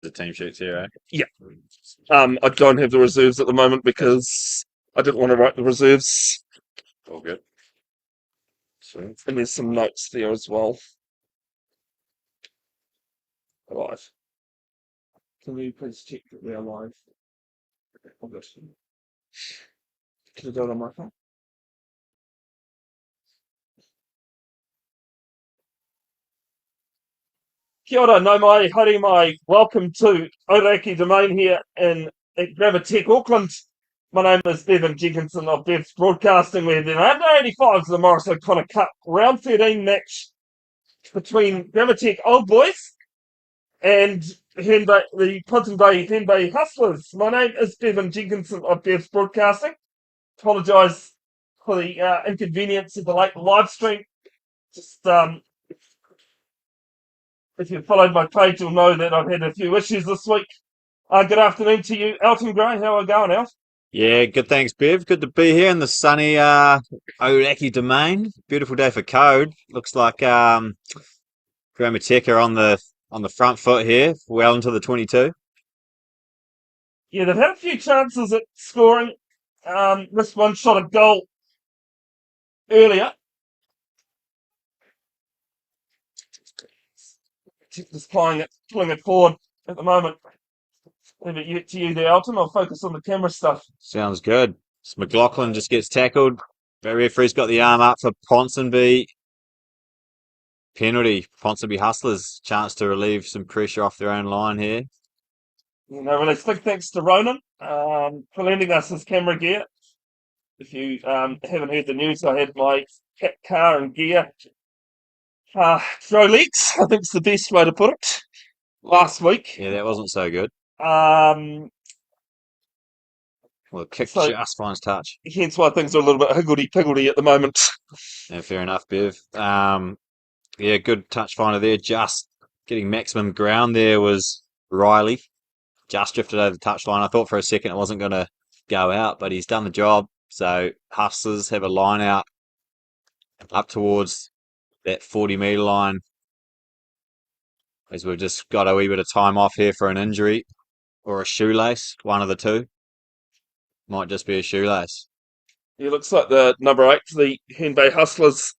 The team sheets here, eh? Yeah. I don't have the reserves at the moment because I didn't want to write the reserves. All good. Sweet. And there's some notes there as well. Right. Can you please check that we are live? Oh, good. Can I do it on my phone? Kia ora, no mai, haere mai. Welcome to Orakei Domain here at TEC, Auckland. My name is Bevin Jenkinson of Bev's Broadcasting. We're the under 85 of the Morris O'Connor Cup round 13 match between TEC Old Boys and the Ponsonby Herne Hustlers. My name is Bevin Jenkinson of Bev's Broadcasting. Apologise for the inconvenience of the late live stream. Just if you've followed my page, you'll know that I've had a few issues this week. Good afternoon to you, Alton Gray. How are we going, Al? Yeah, good. Thanks, Bev. Good to be here in the sunny Orakei Domain. Beautiful day for code. Looks like Commentators are on the front foot here, well into the 22. Yeah, they've had a few chances at scoring. This one shot a goal earlier. Just pulling it forward at the moment. Leave it to you there, Alton. I'll focus on the camera stuff. Sounds good. So McLaughlin just gets tackled. The referee's got the arm up for Ponsonby. Penalty. Ponsonby Hustlers. Chance to relieve some pressure off their own line here. Really big thanks to Ronan for lending us his camera gear. If you haven't heard the news, I had my car and gear throw leaks, I think is the best way to put it, last week. Yeah, that wasn't so good. Well, Kick just finds touch. Hence why things are a little bit higgledy-piggledy at the moment. Yeah, fair enough, Bev. Yeah, good touch finder there. Just getting maximum ground there was Riley. Just drifted over the touchline. I thought for a second it wasn't going to go out, but he's done the job. So Hustlers have a line out up towards that 40-metre line, as we've just got a wee bit of time off here for an injury or a shoelace, one of the two. Might just be a shoelace. It looks like the number 8 for the Herne Hustlers.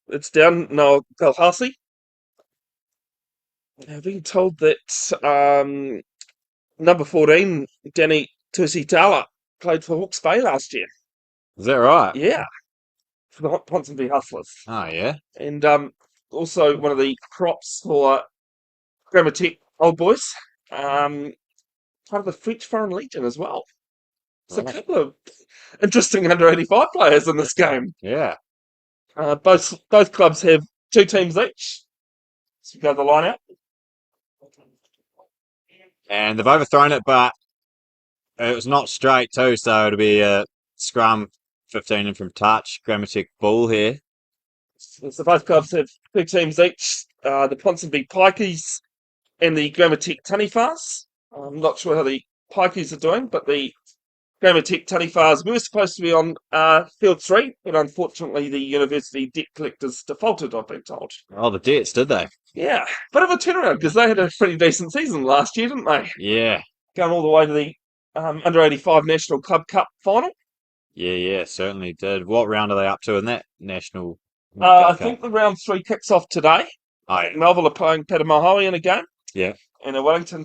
It's down now, Kalhasi. I've been told that number 14, Danny Tusitala, played for Hawke's Bay last year. Is that right? Yeah, for the Ponsonby Hustlers. Oh, yeah. And also one of the props for Commentators Old Boys. Part of the French Foreign Legion as well. So a couple of interesting under 85 players in this game. Yeah. Both clubs have 2 teams each. So we go the line out. And they've overthrown it, but it was not straight too, so it'll be a scrum 15 in from touch. Grammatic ball here. So both clubs have 2 teams each. The Ponsonby Pikeys and the Grammatic Taniwhas. I'm not sure how the Pikeys are doing, but the Grammatic Taniwhas were supposed to be on field 3, but unfortunately the university debt collectors defaulted, I've been told. Oh, the debts, did they? Yeah, bit of a turnaround because they had a pretty decent season last year, didn't they? Yeah. Going all the way to the under 85 National Club Cup final. Yeah, certainly did. What round are they up to in that national? I think the round 3 kicks off today. Oh, yeah. Melville are playing Patamahoe in a game. Yeah. And a Wellington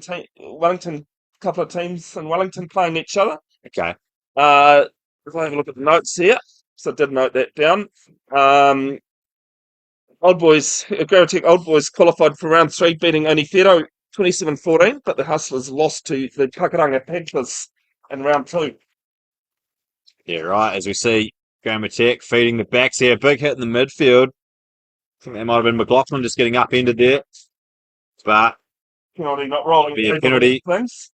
couple of teams in Wellington playing each other. Okay. If I have a look at the notes here, so I did note that down. Old Boys, Grammatic Old Boys qualified for round 3, beating Onifero 27-14, but the Hustlers lost to the Takaranga Panthers in round 2. Yeah, right. As we see, Grammatic feeding the backs here. Big hit in the midfield. I think that might have been McLaughlin just getting upended there. But Penalty not rolling. be a penalty things.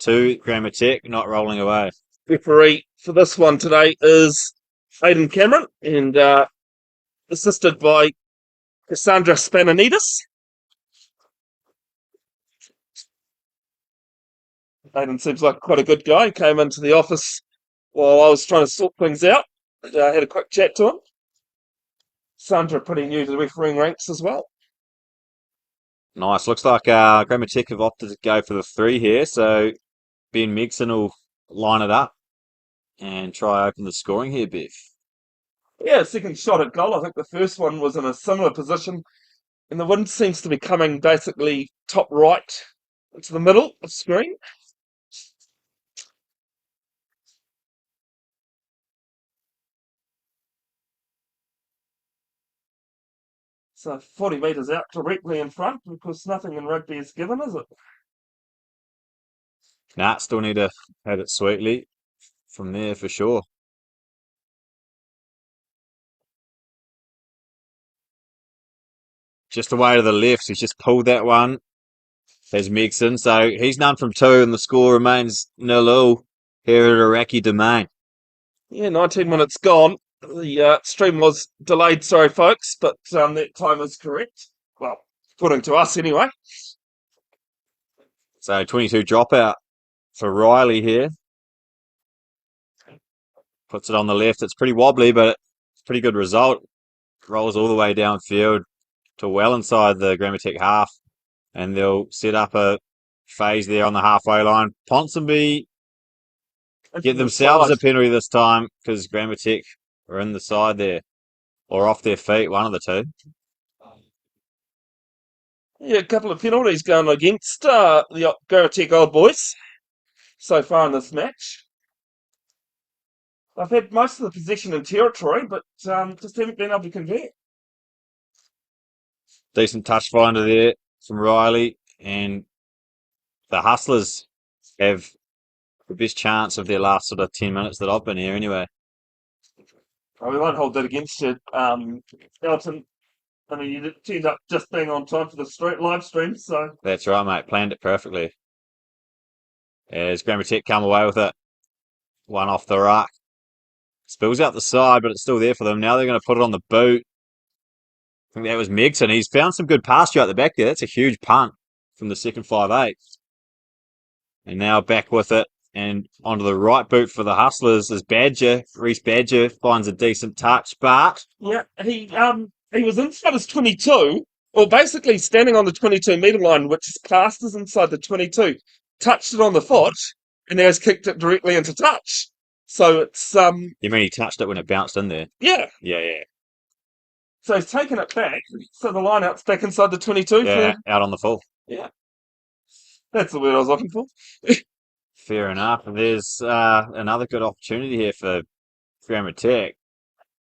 to Grammatic, not rolling away. Referee for this one today is Aidan Cameron, and assisted by Cassandra Spananidis. Aidan seems like quite a good guy. He came into the office while I was trying to sort things out. I had a quick chat to him. Sandra, pretty new to the refereeing ranks as well. Nice. Looks like Grammatic have opted to go for the 3 here, so Ben Megson will line it up and try open the scoring here, Biff. Yeah, second shot at goal. I think the first one was in a similar position, and the wind seems to be coming basically top right into the middle of the screen. So 40 metres out directly in front, because nothing in rugby is given, is it? Nah, still need to have it sweetly from there for sure. Just away to the left, he's just pulled that one. There's Megson, so he's none from 2, and the score remains 0-0 here at Orakei Domain. Yeah, 19 minutes gone. The stream was delayed, sorry folks, but that time is correct. Well, according to us anyway. So 22 dropout for Riley here. Puts it on the left. It's pretty wobbly, but it's a pretty good result. Rolls all the way downfield to well inside the Grammatic half, and they'll set up a phase there on the halfway line. Ponsonby get themselves a penalty this time because Grammatic are in the side there, or off their feet, one of the two. Yeah, a couple of penalties going against the Grammatic old boys so far in this match. They've had most of the possession and territory, but just haven't been able to convert. Decent touch finder there from Riley, and the Hustlers have the best chance of their last sort of 10 minutes that I've been here anyway. Oh, we won't hold that against you, Alton. I mean, you turned up just being on time for the live stream, so... That's right, mate. Planned it perfectly. As Grammatic come away with it. One off the ruck. Spills out the side, but it's still there for them. Now they're going to put it on the boot. I think that was Megson. He's found some good pasture out the back there. That's a huge punt from the second 5'8". And now back with it. And onto the right boot for the Hustlers is Badger. Reese Badger finds a decent touch, but... Yeah, he was inside his 22, or basically standing on the 22-metre line, which is classed as inside the 22. Touched it on the foot, and now he's kicked it directly into touch. So it's... You mean he touched it when it bounced in there? Yeah. Yeah. So he's taken it back, so the line-out's back inside the 22. Yeah, out on the full. Yeah. That's the word I was looking for. Fair enough. And there's another good opportunity here for Grammatic.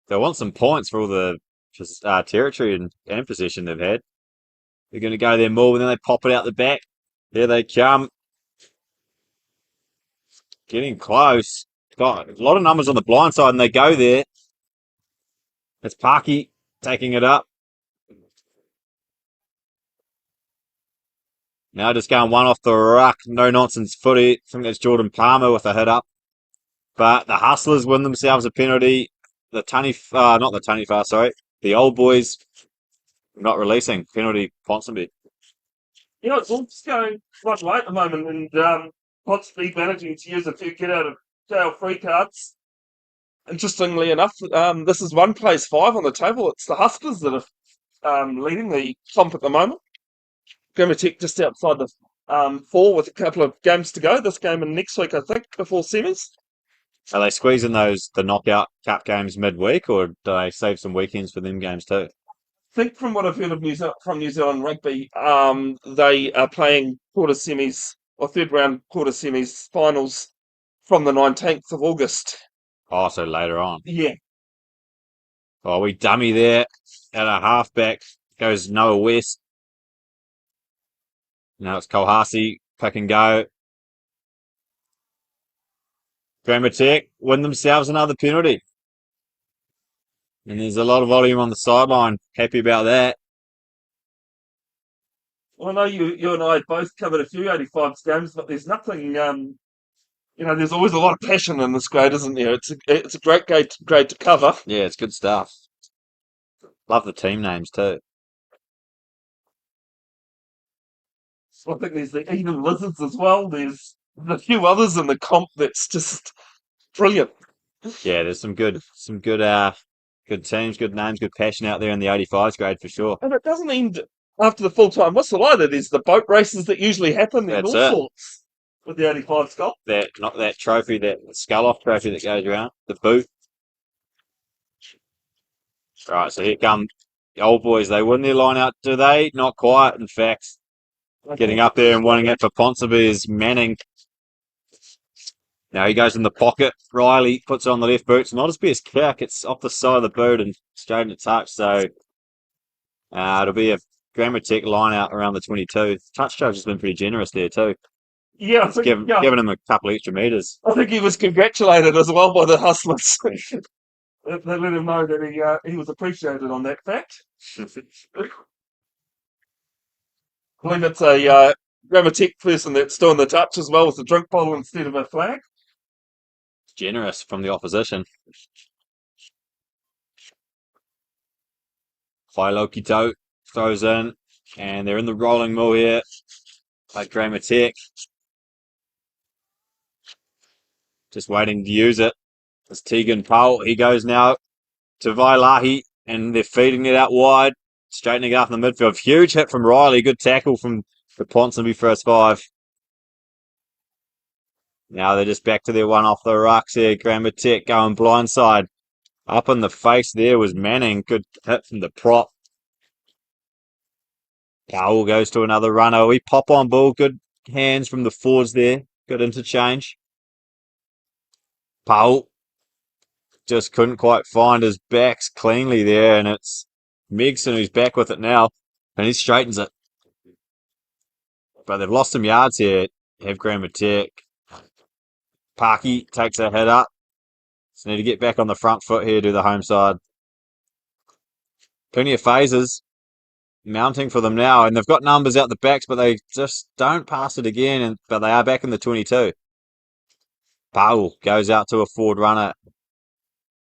They want some points for all the territory and possession they've had. They're going to go there more, and then they pop it out the back. Here they come. Getting close. Got a lot of numbers on the blind side, and they go there. It's Parky taking it up. Now just going one off the ruck. No nonsense footy. I think that's Jordan Palmer with a hit up. But the Hustlers win themselves a penalty. The old boys not releasing. Penalty Ponsonby. You know, it's all just going quite late at the moment, and Ponsonby managing to use a few get out of jail free cards. Interestingly enough, this is 1 place 5 on the table. It's the Hustlers that are leading the comp at the moment. Grammatic just outside the 4 with a couple of games to go. This game and next week, I think, before semis. Are they squeezing the knockout cup games midweek, or do they save some weekends for them games too? I think from what I've heard of from New Zealand Rugby, they are playing quarter semis or third round quarter semis finals from the 19th of August. Oh, so later on. Yeah. Oh, we dummy there at a halfback. Goes Noah West. Now it's Kolhasi, pick and go. Grammatic win themselves another penalty. And there's a lot of volume on the sideline. Happy about that. Well, I know you and I both covered a few 85s games, but there's nothing, there's always a lot of passion in this grade, isn't there? It's a great grade to cover. Yeah, it's good stuff. Love the team names too. I think there's the Eden Lizards as well. There's a few others in the comp that's just brilliant. Yeah, there's some good teams, good names, good passion out there in the 85s grade for sure. And it doesn't end after the full-time whistle either. There's the boat races that usually happen. There's That's all it. sorts with the 85 Scott. Not that trophy, that skull-off trophy that goes around, the boot. Right, so here come the old boys. They win their line out, do they? Not quite, in fact. Getting up there and winning it for Ponsonby is Manning. Now he goes in the pocket. Riley puts it on the left boot. It's not his best kick. It's off the side of the boot and straight into touch. So it'll be a Grammatech line out around the 22. Touch charge has been pretty generous there too. Yeah, I think, Giving him a couple extra metres. I think he was congratulated as well by the hustlers. They let him know that he was appreciated on that fact. I believe it's a Grammatech person that's doing the touch as well as the drink bottle instead of a flag. Generous from the opposition. Failokito throws in, and they're in the rolling mill here by Grammatech. Just waiting to use it. It's Tegan Powell. He goes now to Vailahi, and they're feeding it out wide, straightening it up in the midfield. Huge hit from Riley. Good tackle from the Ponsonby first five. Now they're just back to their one off the rucks here. Grammatech going blindside. Up in the face there was Manning. Good hit from the prop. Powell goes to another runner. We pop on ball. Good hands from the forwards there. Good interchange. Powell just couldn't quite find his backs cleanly there, and it's Megson who's back with it now, and he straightens it. But they've lost some yards here. Have Grammatech. Parky takes a hit up. So need to get back on the front foot here to the home side. Plenty of phases mounting for them now, and they've got numbers out the backs, but they just don't pass it again. But they are back in the 22. Powell goes out to a forward runner.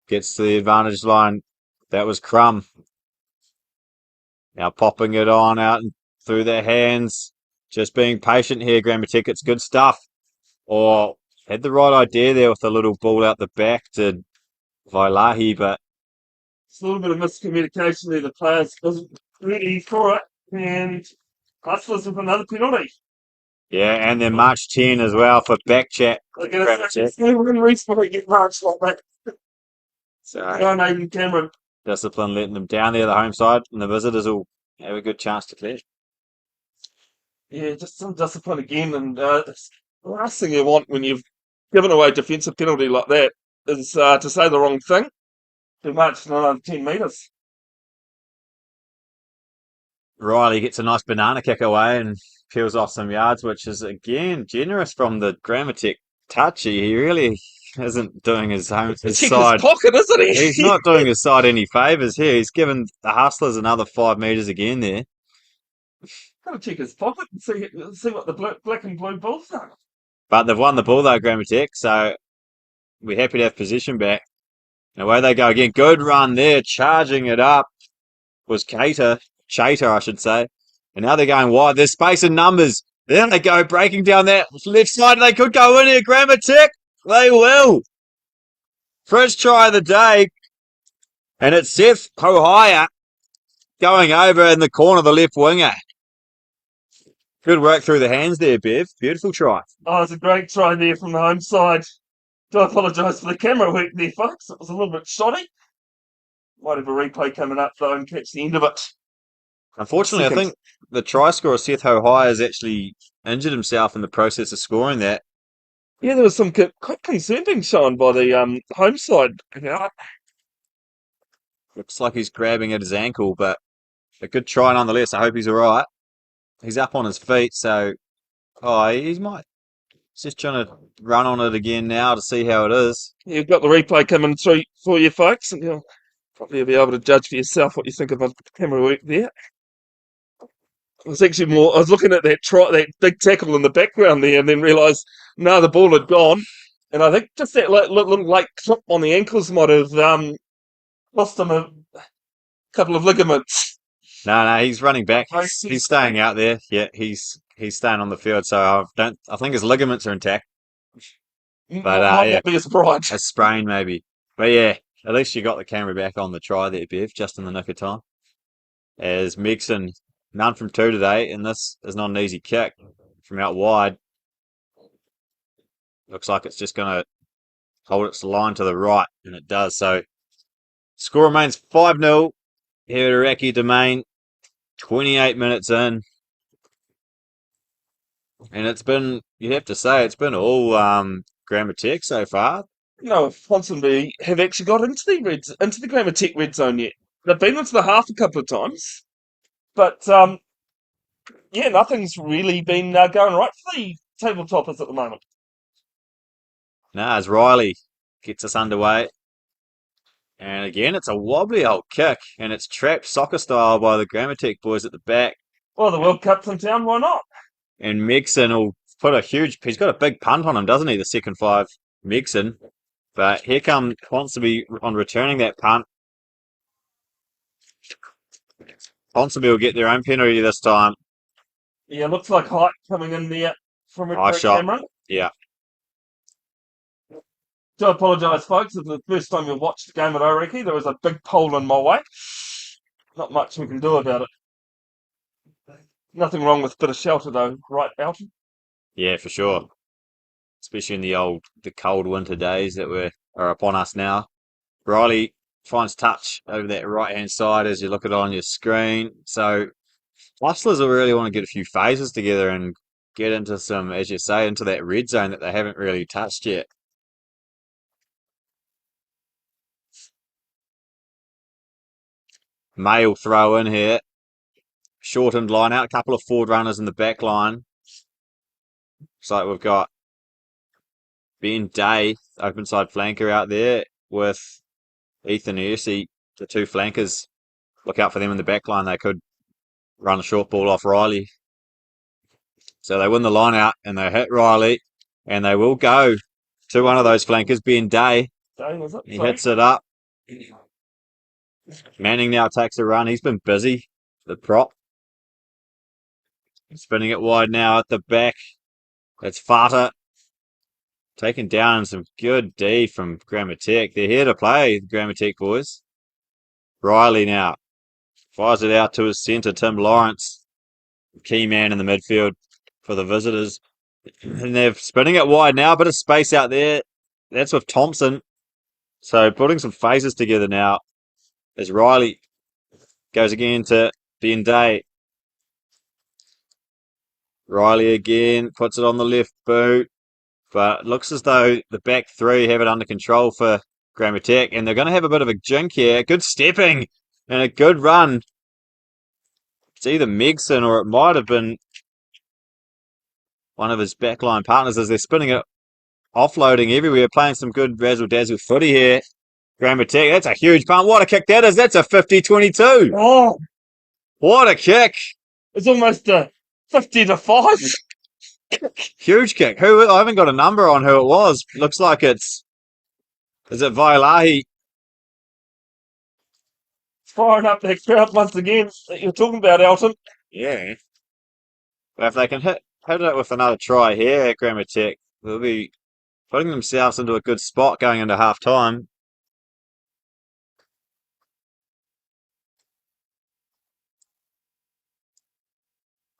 Gets to the advantage line. That was Crumb. Now popping it on out and through their hands. Just being patient here, Grammatech. It's good stuff. Or had the right idea there with the little ball out the back to Vailahi, but it's a little bit of miscommunication there. The players wasn't ready for it, and Hustlers with another penalty. Yeah, and then March 10 as well for back chat. We're going to reach for it, get marched like that. So, no, Nathan Cameron. Discipline letting them down there, the home side, and the visitors will have a good chance to clear. Yeah, just some discipline again, and the last thing you want when you've given away a defensive penalty like that is to say the wrong thing. Too much, another 10 metres. Riley gets a nice banana kick away and peels off some yards, which is, again, generous from the Grammatech touchy. He really isn't doing his side. His pocket, isn't he? He's not doing his side any favours here. He's given the Hustlers another 5 metres again there. Gotta check his pocket and see what the black and blue Bulls are. But they've won the ball though, Grammatech, so we're happy to have position back. And away they go again. Good run there, charging it up was Chater, I should say. And now they're going wide. There's space and numbers. There they go, breaking down that left side. They could go in here, Grammatech. They will. First try of the day. And it's Seth Hohaya going over in the corner, the left winger. Good work through the hands there, Bev. Beautiful try. Oh, it's a great try there from the home side. Do apologise for the camera work there, folks. It was a little bit shoddy. Might have a replay coming up, though, and catch the end of it. Unfortunately, I think the try scorer, Seth Hohaya, has actually injured himself in the process of scoring that. Yeah, there was some quite concern being shown by the home side. Looks like he's grabbing at his ankle, but a good try nonetheless. I hope he's all right. He's up on his feet, so he might. He's just trying to run on it again now to see how it is. You've got the replay coming through for you folks, and you'll probably be able to judge for yourself what you think about the camera work there. I was looking at that big tackle in the background there, and then realised no, the ball had gone, and I think just that little late clip on the ankles might have lost him a couple of ligaments. No, he's running back. He's staying out there. Yeah, he's staying on the field. So I think his ligaments are intact. But might not be a surprise. A sprain maybe. But yeah, at least you got the camera back on the try there, Bev, just in the nick of time. As Megson none from two today, and this is not an easy kick from out wide. Looks like it's just going to hold its line to the right, and it does. So score remains 5-0 here at Orakei Domain, 28 minutes in. And it's been, you have to say, it's been all Grammar Tech so far. No, Ponsonby have actually got into the Grammar Tech red zone yet. They've been into the half a couple of times, but yeah, nothing's really been going right for the tabletoppers at the moment. Now, as Riley gets us underway. And again, it's a wobbly old kick, and it's trapped soccer style by the Grammar Tech boys at the back. Well, the World Cup's in town, why not? And Megson will put he's got a big punt on him, doesn't he, the second five, Megson. But here come Ponsonby on returning that punt. Ponsonby will get their own penalty this time. Yeah, looks like height coming in there from a High shot. camera. Yeah. Do apologise, folks. If it's the first time you've watched the game at Orakei, there was a big pole in my way. Not much we can do about it. Nothing wrong with a bit of shelter, though, right, Alton? Yeah, for sure. Especially in the cold winter days that are upon us now. Riley finds touch over that right-hand side as you look at it on your screen. So Hustlers will really want to get a few phases together and get into some, as you say, into that red zone that they haven't really touched yet. May will throw in here. Shortened line out, a couple of forward runners in the back line. Looks like we've got Ben Day, open side flanker out there with Ethan Ersey, the two flankers. Look out for them in the back line. They could run a short ball off Riley. So they win the line out and they hit Riley, and they will go to one of those flankers, Ben Day. He hits it up. Manning now takes a run. He's been busy, the prop. Spinning it wide now at the back. It's Fata. Taken down some good D from Grammar Tech. They're here to play, the Grammar Tech boys. Riley now fires it out to his centre, Tim Lawrence. Key man in the midfield for the visitors. And they're spinning it wide now, a bit of space out there. That's with Thompson. So putting some phases together now as Riley goes again to Ben Day. Riley again puts it on the left boot. But it looks as though the back three have it under control for Grammar Tech. And they're going to have a bit of a jink here. Good stepping and a good run. It's either Megson or it might have been one of his backline partners as they're spinning it, offloading everywhere, playing some good razzle-dazzle footy here. Grammar Tech, that's a huge punt. What a kick that is. That's a 50-22. Oh, what a kick. It's almost a 50-5. Huge kick. I haven't got a number on who it was. Looks like is it Vailahi? Firing up that crowd once again that you're talking about, Alton. Yeah. But if they can hit it with another try here at Grammar Tech, they'll be putting themselves into a good spot going into half time.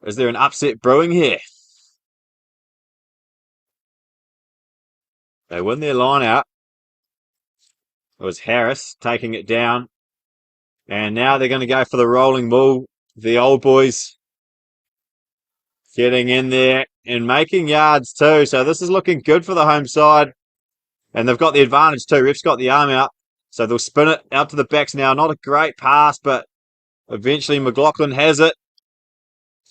Is there an upset brewing here? They win their line out. It was Harris taking it down. And now they're going to go for the rolling ball. The old boys getting in there and making yards too. So this is looking good for the home side. And they've got the advantage too. Ref's got the arm out. So they'll spin it out to the backs now. Not a great pass, but eventually McLaughlin has it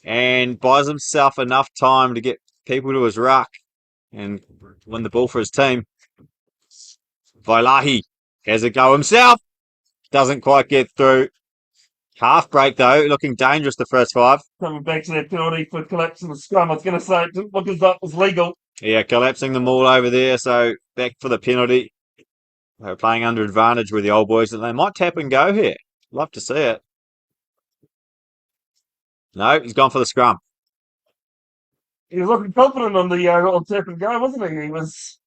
and buys himself enough time to get people to his ruck and win the ball for his team. Vailahi has a go himself. Doesn't quite get through. Half break though, looking dangerous the first five. Coming back to that penalty for collapsing the scrum. I was going to say, it didn't look as though it was legal. Yeah, collapsing them all over there. So back for the penalty. They're playing under advantage with the old boys, and they might tap and go here. Love to see it. No, he's gone for the scrum. He was looking confident on the old tap and go, wasn't he? He was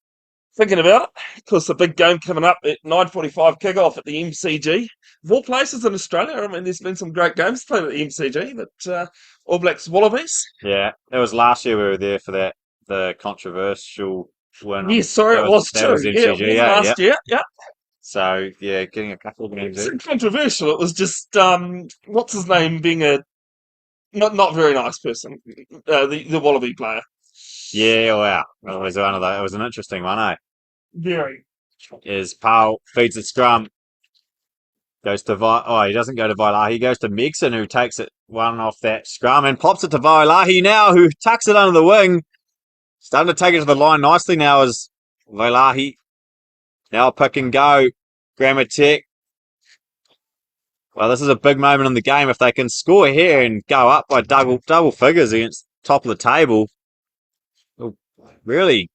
Thinking about it, because the big game coming up at 9:45 kickoff at the MCG. Of all places in Australia, I mean, there's been some great games played at the MCG, but All Blacks Wallabies. Yeah, it was last year we were there for that, the controversial win. Yes, sorry, That it was was that was too. Yeah, it MCG, was yeah, yeah. last year. Yeah, So yeah, getting a couple of games it's in. controversial. It was just what's his name being a not very nice person, the Wallaby player. Yeah, wow. It was one of those. It was an interesting one, eh? Very. Is Powell feeds the scrum, goes to he doesn't go to Vailahi, he goes to Megson, who takes it one off that scrum and pops it to Vailahi now, who tucks it under the wing. Starting to take it to the line nicely now is Vailahi. Now pick and go. Grammatic. Well, this is a big moment in the game. If they can score here and go up by double figures against top of the table, it'll really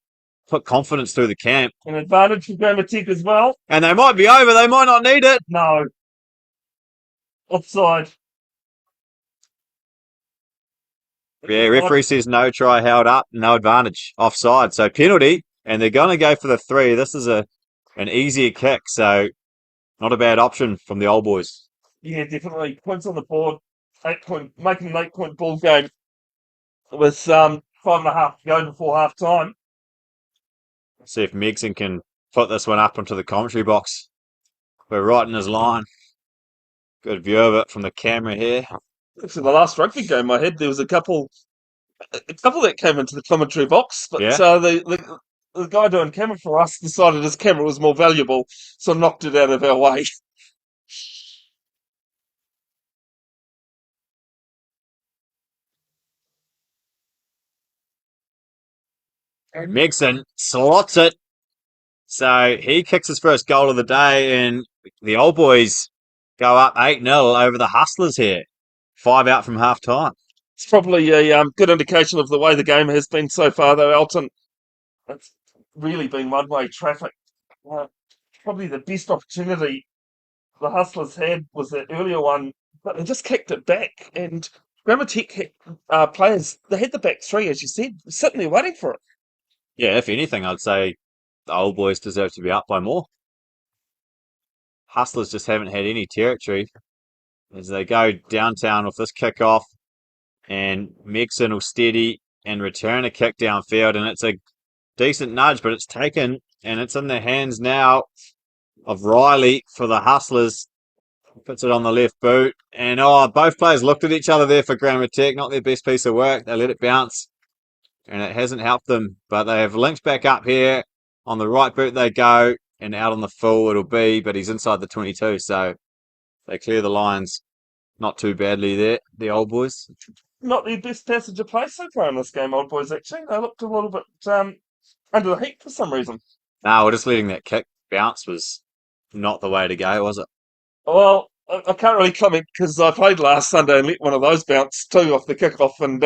put confidence through the camp. An advantage for Grammatic as well. And they might be over. They might not need it. No. Offside. Yeah, referee says no try held up, no advantage, offside. So penalty, and they're going to go for the 3. This is an easier kick, so not a bad option from the old boys. Yeah, definitely. Points on the board. Making an 8-point ball game with 5.5 to go before half time. See if Megson can put this one up onto the commentary box. We're right in his line. Good view of it from the camera here. Actually, the last rugby game I had, there was a couple that came into the commentary box, but Yeah. the guy doing camera for us decided his camera was more valuable, so knocked it out of our way. Megson slots it. So he kicks his first goal of the day, and the old boys go up 8-0 over the Hustlers here. 5 out from half time. It's probably a good indication of the way the game has been so far, though, Alton. It's really been one-way traffic. Probably the best opportunity the Hustlers had was that earlier one, but they just kicked it back. And Grammatic players, they had the back 3, as you said, sitting there waiting for it. Yeah, if anything, I'd say the old boys deserve to be up by more. Hustlers just haven't had any territory as they go downtown with this kick-off, and Megson will steady and return a kick downfield, and it's a decent nudge, but it's taken, and it's in the hands now of Riley for the Hustlers. Puts it on the left boot, and both players looked at each other there for Grammatic. Not their best piece of work. They let it bounce, and it hasn't helped them, but they have linked back up here. On the right boot they go, and out on the full it'll be, but he's inside the 22, so they clear the lines not too badly there, the old boys. Not the best passage of play so far in this game, old boys, actually. They looked a little bit under the heat for some reason. No, just letting that kick bounce was not the way to go, was it? Well, I can't really comment because I played last Sunday and let one of those bounce too off the kickoff, and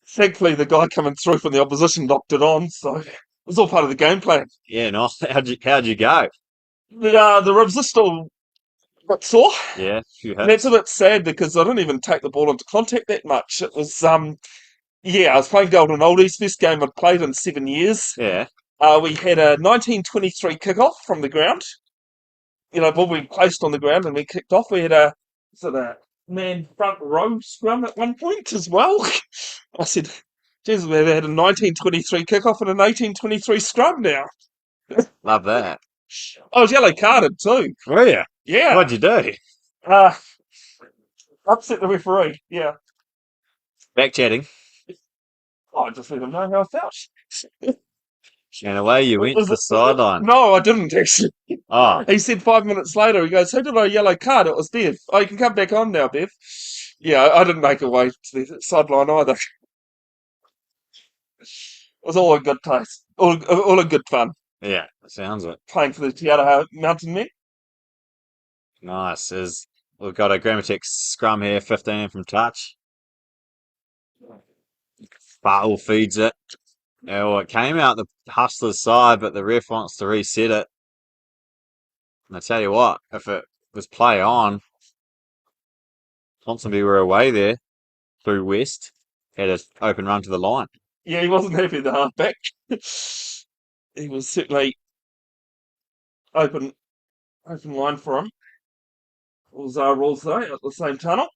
thankfully the guy coming through from the opposition knocked it on, so it was all part of the game plan. Yeah, nice. How'd you go? The ribs are still a bit sore. Yeah, few And that's hits. a bit sad because I didn't even take the ball into contact that much. It was I was playing Golden Oldies, best game I'd played in 7 years. Yeah. We had a 1923 kickoff from the ground. Ball we placed on the ground and we kicked off. We had a man front row scrum at one point as well. I said, Jesus, we had a 1923 kickoff and an 1823 scrum now. Love that. I was yellow carded too. Were you? Yeah. What'd you do? Upset the referee. Yeah. Back chatting. I just let him know how I felt. And away you went to the sideline. No, I didn't actually. Oh, He said 5 minutes later, he goes, "Who did I yellow card?" It was Bev. Oh, you can come back on now, Bev. Yeah, I didn't make a way to the sideline either. It was all a good taste. All a good fun. yeah, sounds it. Playing for the Te Araha Mountain men. Nice. We've got a Grammatic scrum here, 15 from touch. Bartle feeds it. Well, it came out the Hustlers' side, but the ref wants to reset it. And I tell you what, if it was play on, Ponsonby were away there through West, had an open run to the line. Yeah, he wasn't happy, the halfback. he was certainly open line for him. Was rules though at the same tunnel.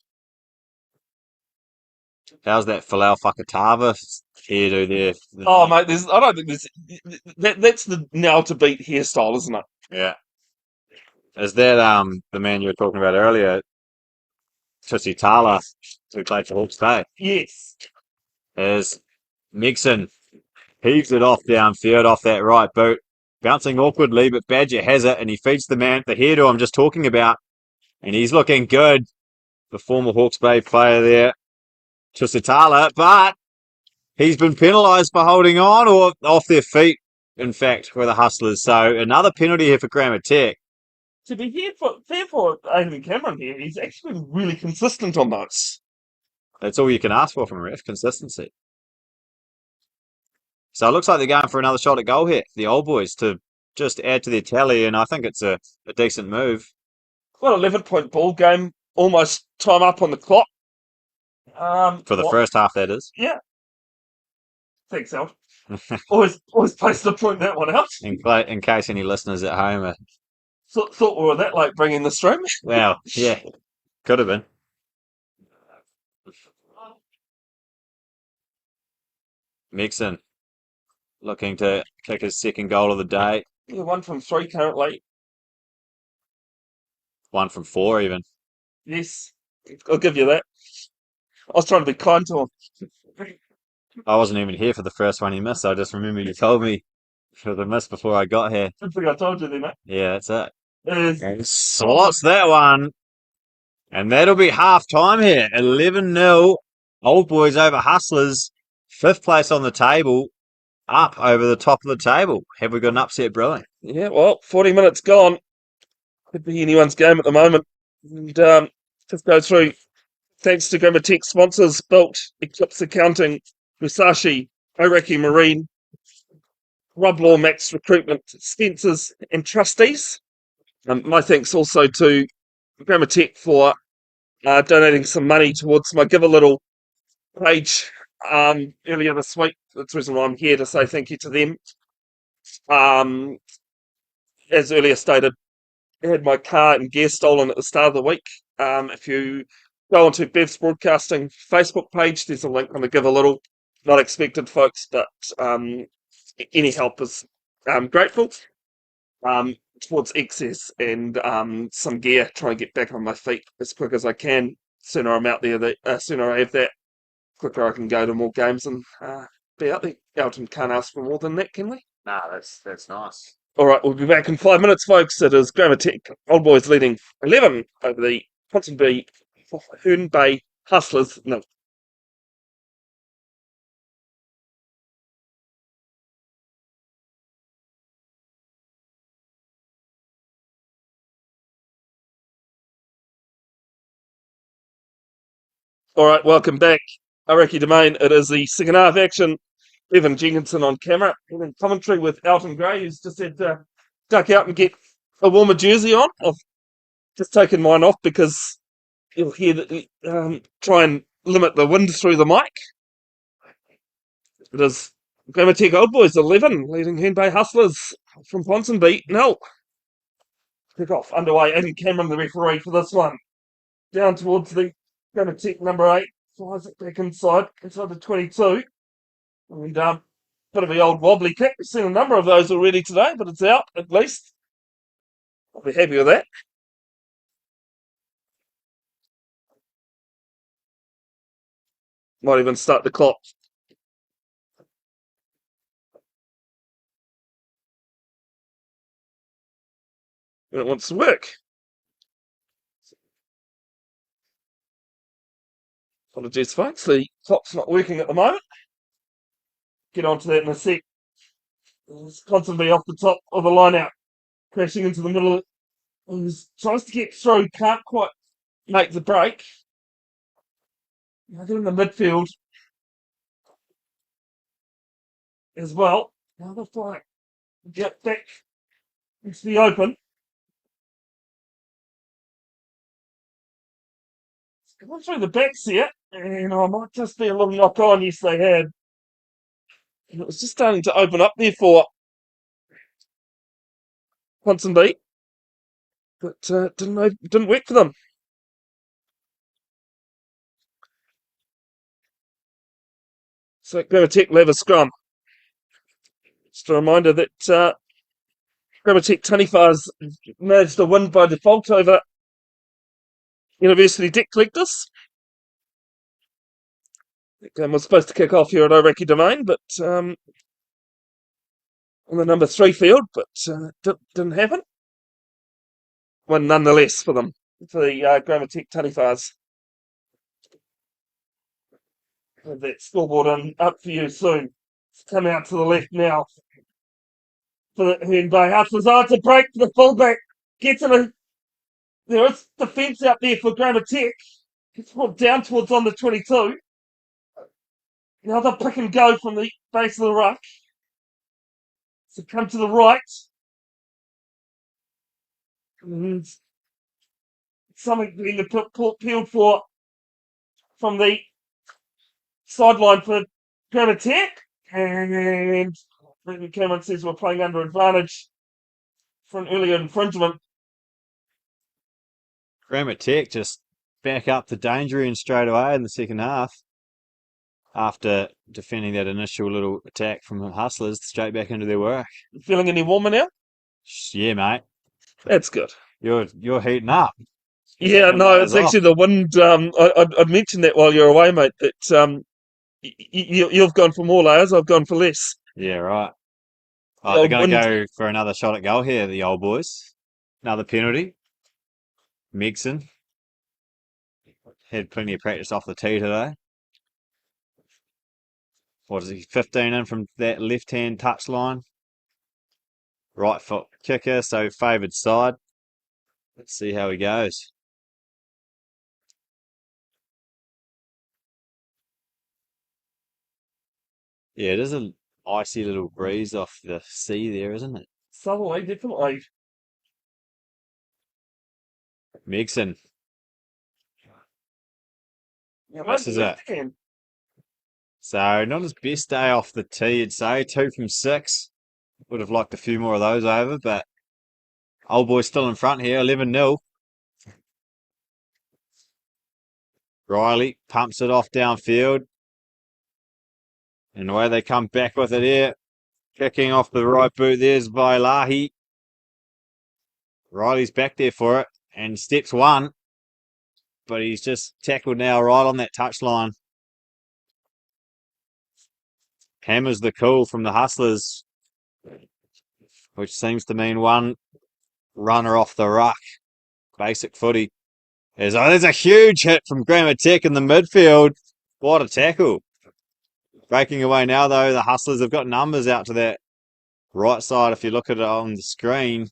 How's that Falau Fakatava hairdo there? Oh mate, I don't think that's the now to beat hairstyle, isn't it? Yeah. Is that the man you were talking about earlier, Tusitala, who played for Hawke's Bay? Yes. Is Megson heaves it off downfield off that right boot, bouncing awkwardly, but Badger has it and he feeds the hairdo I'm just talking about, and he's looking good. The former Hawke's Bay player there, Tusitala, but he's been penalised for holding on or off their feet, in fact, with the Hustlers. So another penalty here for Commentators. To be fair for Aidan Cameron here, he's actually been really consistent on those. That's all you can ask for from a ref, consistency. So it looks like they're going for another shot at goal here, the old boys, to just add to their tally, and I think it's a decent move. Well, 11-point ball game, almost time up on the clock. For the first half, that is. Yeah. Thanks, Alton. always place to point that one out. In case any listeners at home are... Thought we were that late bringing the stream. Well, yeah, could have been. Mixon looking to kick his second goal of the day. Yeah, 1 from 3 currently. 1 from 4 even. Yes, I'll give you that. I was trying to be kind to him. I wasn't even here for the first one he missed. I just remember you told me for the miss before I got here. I think I told you then, mate. Yeah, that's it. It Slots that one. And that'll be half time here. 11-0. Old Boys over Hustlers. 5th place on the table. Up over the top of the table. Have we got an upset brewing? Yeah, well, 40 minutes gone. Could be anyone's game at the moment. And just go through. Thanks to Grammatech sponsors, Built, Eclipse Accounting, Musashi, Orakei Marine, Rob Law Max Recruitment, Spencers, and Trustees. My thanks also to Grammatech for donating some money towards my Give a Little page earlier this week. That's the reason why I'm here, to say thank you to them. As earlier stated, I had my car and gear stolen at the start of the week. If you go onto Bev's Broadcasting Facebook page, there's a link on the Give a Little. Not expected, folks, but any help is grateful. Towards excess and some gear, trying to get back on my feet as quick as I can. Sooner I'm out there, sooner I have that, quicker I can go to more games and be out there. Alton can't ask for more than that, can we? Nah, that's nice. All right, we'll be back in 5 minutes, folks. It is Grammatech Old Boys leading 11 over the Ponsonby Herne Bay Hustlers. No. All right, welcome back. Orakei Domain. It is the second half action. Bevin Jenkinson on camera. And in commentary with Alton Gray, who's just had to duck out and get a warmer jersey on. I've just taken mine off because you'll hear that, try and limit the wind through the mic. It is Grammatech Old Boys 11, leading Herne Bay Hustlers from Ponsonby. No. Kick off underway. Aidan Cameron, the referee for this one. Down towards the Grammatech number 8. Flies it back inside the 22. And bit of the old wobbly kick. We've seen a number of those already today, but it's out at least. I'll be happy with that. Might even start the clock. And it wants to work. Apologies, folks. The clock's not working at the moment. Get onto that in a sec. It's constantly off the top of the line out. Crashing into the middle of it. Tries to get through, can't quite make the break. Now they're in the midfield as well. Now they're trying to get back into the open. It's gone through the backs here, and I might just be a little knock on. Yes, they had. And it was just starting to open up there for Ponsonby, but didn't work for them. So Grammatech will have a scrum. Just a reminder that Grammatech Taniwha's managed to win by default over University Debt Collectors. That game was supposed to kick off here at Orakei Domain, but on the number 3 field, but didn't happen. Win nonetheless for them, for the Grammatech Taniwha's. Have that scoreboard up for you soon. It's coming out to the left now for the Herne Bay Hustlers. Oh, it's a break for the fullback. Gets in there is defence out there for Grammatech. It's brought down towards on the 22. Now they'll pick and go from the base of the ruck. So come to the right. And something being peeled for from the sideline for Grammatech. And Cameron says we're playing under advantage for an earlier infringement. Grammatech just back up the danger in straight away in the second half. After defending that initial little attack from the Hustlers, straight back into their work. You feeling any warmer now? Yeah, mate. That's good. You're heating up. Yeah, no, it's actually the wind. I'd mentioned that while you're away, mate, that you've gone for more layers, I've gone for less. Yeah, right. Oh, they're going to go for another shot at goal here, the old boys. Another penalty. Megson had plenty of practice off the tee today. What is he, 15 in from that left-hand touchline? Right foot kicker, so favoured side. Let's see how he goes. Yeah, it is an icy little breeze off the sea there, isn't it? Southerly, definitely. Megson. Yeah, This is it. So, not his best day off the tee, I'd say. 2 from 6. Would have liked a few more of those over, but old boy's still in front here, 11-0. Riley pumps it off downfield. And the way they come back with it here. Kicking off the right boot, there's Vailahi. Riley's back there for it, and steps one. But he's just tackled now right on that touchline. Hammers the call from the Hustlers, which seems to mean one runner off the ruck. Basic footy. There's a huge hit from Grammatech in the midfield. What a tackle. Breaking away now, though, the Hustlers have got numbers out to that right side if you look at it on the screen.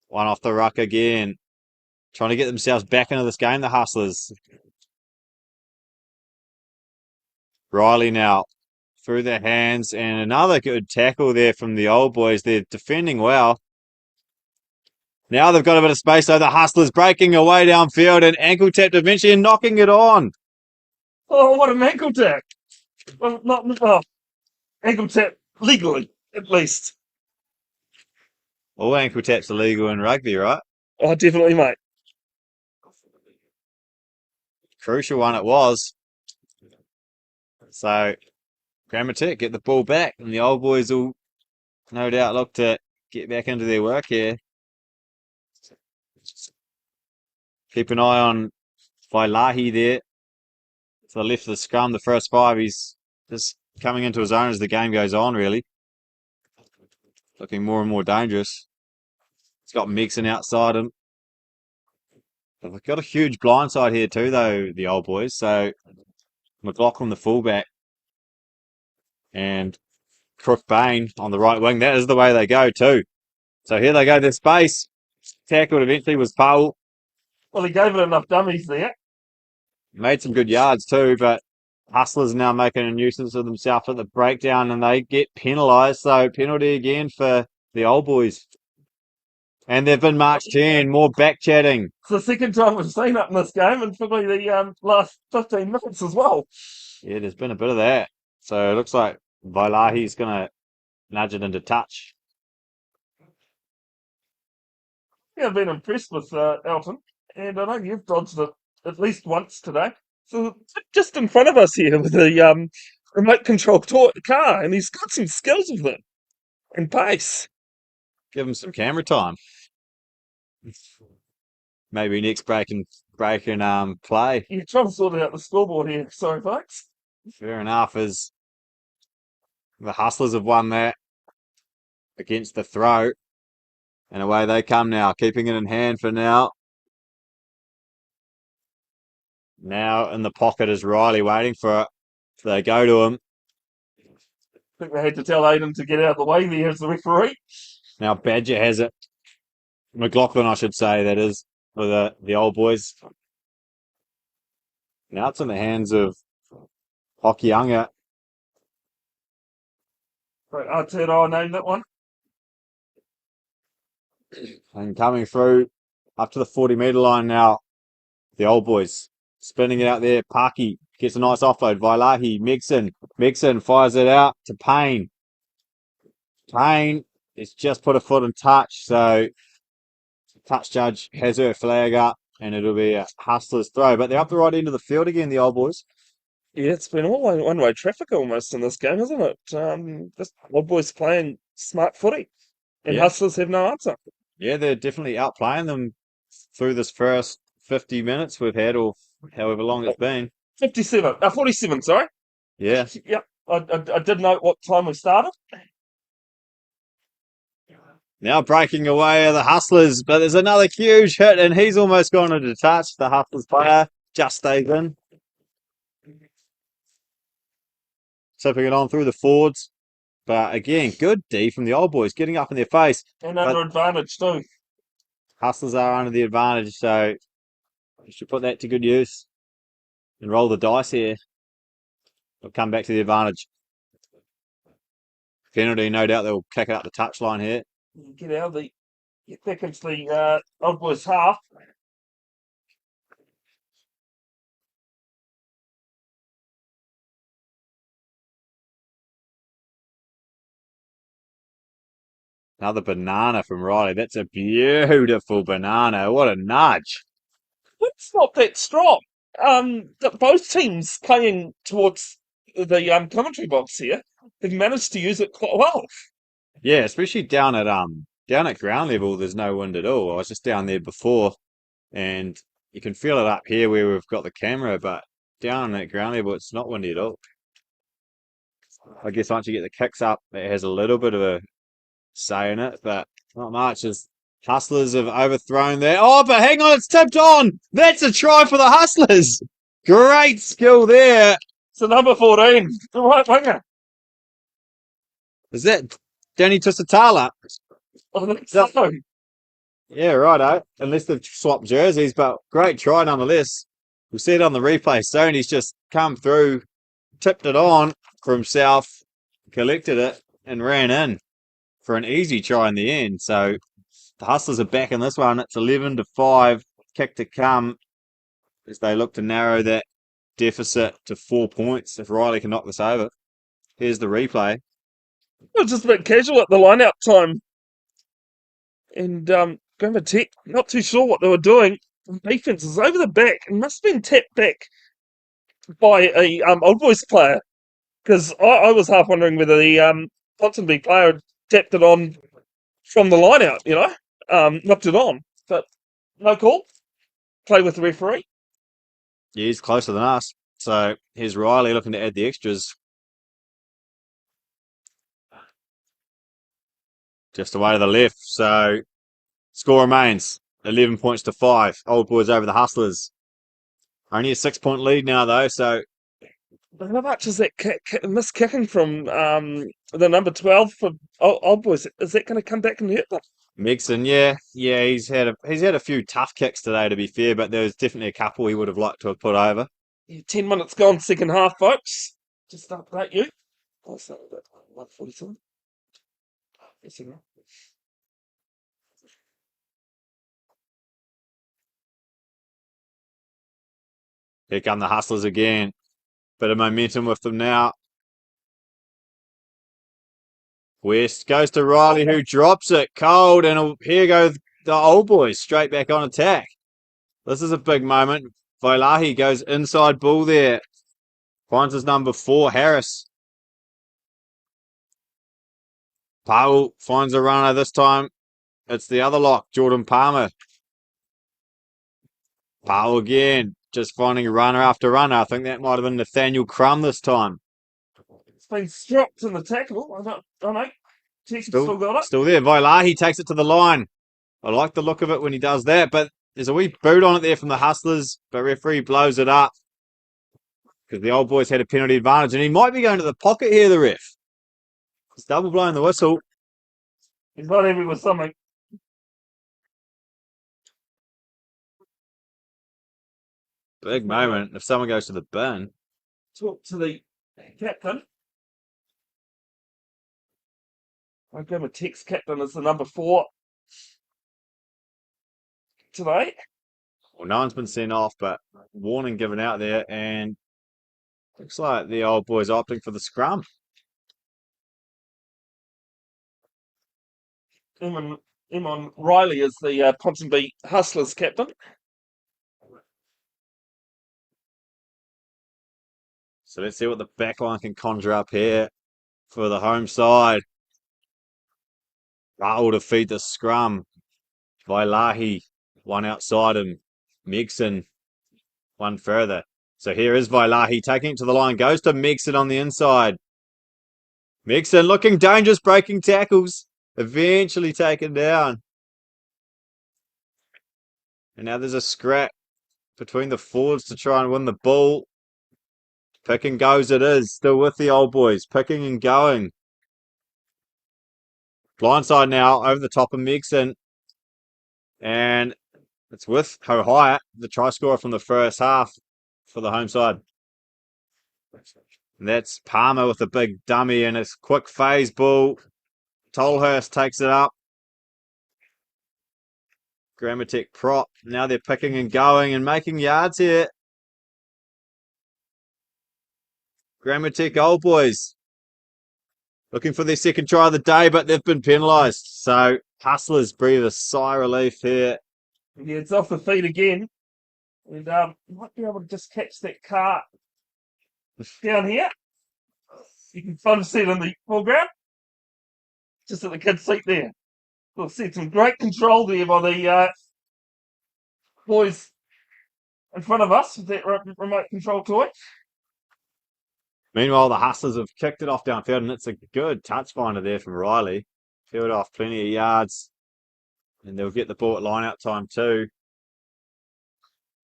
One off the ruck again. Trying to get themselves back into this game, the Hustlers. Riley now through their hands, and another good tackle there from the old boys. They're defending well. Now they've got a bit of space, so the Hustlers breaking away downfield and ankle tapped eventually and knocking it on. Oh, what an ankle tap. Well, ankle tap legally, at least. All ankle taps are legal in rugby, right? Oh, definitely, mate. Crucial one it was. So, Grammatech get the ball back, and the old boys will no doubt look to get back into their work here. Keep an eye on Vailahi there. To the left of the scrum, the first 5, he's just coming into his own as the game goes on, really. Looking more and more dangerous. He's got Megson outside him. They've got a huge blindside here too, though, the old boys. So, McLaughlin, the fullback, and Crook Bain on the right wing. That is the way they go too. So here they go, their space. Tackled eventually was Powell. Well, he gave it enough dummies there. Made some good yards too, but Hustlers now making a nuisance of themselves at the breakdown, and they get penalised. So penalty again for the old boys. And they've been marched in. More back chatting. It's the second time we've seen it in this game, and probably the last 15 minutes as well. Yeah, there's been a bit of that. So it looks like Vailahi's going to nudge it into touch. Yeah, I've been impressed with Alton, and I know you've dodged it at least once today. So just in front of us here with the remote control car, and he's got some skills with it and pace. Give him some camera time. Maybe next break and play. You're trying to sort out the scoreboard here. Sorry, folks. Fair enough. As the Hustlers have won that against the throw, and away they come now, keeping it in hand for now. Now in the pocket is Riley, waiting for it. So they go to him. I think they had to tell Aiden to get out of the way there as the referee. Now Badger has it. McLaughlin, I should say, that is, for the old boys. Now it's in the hands of Hokianga. Right, Aotearoa named that one. And coming through up to the 40-metre line now, the old boys spinning it out there. Parky gets a nice offload. Vailahi, Megson fires it out to Payne. Payne has just put a foot in touch, so touch judge has her flag up, and it'll be a Hustlers throw. But they're up the right end of the field again, the old boys. Yeah, it's been all one-way traffic almost in this game, hasn't it? Just old boys playing smart footy, and Yeah. Hustlers have no answer. Yeah, they're definitely outplaying them through this first 50 minutes we've had, or however long it's been. 47, sorry. Yeah. Yep, I did note what time we started. Now breaking away are the Hustlers, but there's another huge hit, and he's almost gone into touch. The Hustlers player just stays in. Tipping it on through the forwards. But again, good D from the old boys, getting up in their face. And under advantage too. Hustlers are under the advantage, so you should put that to good use. And roll the dice here. They'll come back to the advantage. Penalty, no doubt they'll kick it up the touchline here. Get back into the old boys half. Another banana from Riley. That's a beautiful banana. What a nudge. It's not that strong. Both teams playing towards the commentary box here have managed to use it quite well. Yeah, especially down at ground level, there's no wind at all. I was just down there before, and you can feel it up here where we've got the camera, but down at ground level, it's not windy at all. I guess once you get the kicks up, it has a little bit of a say in it, but not much. As Hustlers have overthrown there. Oh, but hang on, it's tipped on. That's a try for the Hustlers. Great skill there. So number 14, the right winger. Is that Danny Tusitala? I think so. Yeah, righto. Unless they've swapped jerseys, but great try nonetheless. We'll see it on the replay soon. He's just come through, tipped it on for himself, collected it, and ran in for an easy try in the end. So the Hustlers are back in this one. It's 11-5, kick to come as they look to narrow that deficit to 4 points if Riley can knock this over. Here's the replay. It was just a bit casual at the line-out time. And Grammar Tech, not too sure what they were doing. Defense is over the back and must have been tapped back by a old boys player. Because I was half wondering whether the Ponsonby player had tapped it on from the line-out, knocked it on. But no call. Play with the referee. Yeah, he's closer than us. So here's Riley looking to add the extras. Just away to the left. So score remains 11 points to 5. Old boys over the Hustlers. Only a 6-point lead now, though. So How much is that miss kicking from the number 12 for old boys? Is that going to come back and hurt them? Megson, yeah, he's had a few tough kicks today, to be fair, but there was definitely a couple he would have liked to have put over. 10 minutes gone, second half, folks. Just update you. Oh, sorry, 147. Here come the Hustlers again. Bit of momentum with them now. West goes to Riley, who drops it cold, and here goes the old boys straight back on attack. This is a big moment. Vailahi goes inside ball there. Finds his number 4, Harris. Pau finds a runner this time. It's the other lock, Jordan Palmer. Pau again, just finding runner after runner. I think that might have been Nathaniel Crum this time. It's been stropped in the tackle. I don't know. TEC still got it. Still there. Vailahi takes it to the line. I like the look of it when he does that, but there's a wee boot on it there from the Hustlers, but referee blows it up because the old boys had a penalty advantage, and he might be going to the pocket here, the ref. He's double blowing the whistle. He's not happy with something. Big moment. If someone goes to the bin. Talk to the captain. Oklahoma TEC's captain is the number 4 today. Well, no one's been sent off, but warning given out there, and looks like the old boys opting for the scrum. Emon Riley is the Ponsonby Hustlers captain. So let's see what the backline can conjure up here for the home side. Rahul to feed the scrum. Vailahi, one outside him. Megson, one further. So here is Vailahi taking it to the line. Goes to Megson on the inside. Megson looking dangerous, breaking tackles. Eventually taken down. And now there's a scrap between the forwards to try and win the ball. Pick and goes it is. Still with the old boys. Picking and going. Blindside now over the top of Megson. And it's with Hohaya, the try scorer from the first half for the home side. And that's Palmer with a big dummy and it's quick phase ball. Tolhurst takes it up. Grammatic prop. Now they're picking and going and making yards here. Grammatic old boys. Looking for their second try of the day, but they've been penalised. So Hustlers breathe a sigh of relief here. Yeah, it's off the feet again. And might be able to just catch that car down here. You can kind of see it in the foreground. Just at the kids' seat there. We'll see some great control there by the boys in front of us with that remote control toy. Meanwhile, the Hustlers have kicked it off downfield, and it's a good touch finder there from Riley. Field off plenty of yards, and they'll get the ball at line-out time too.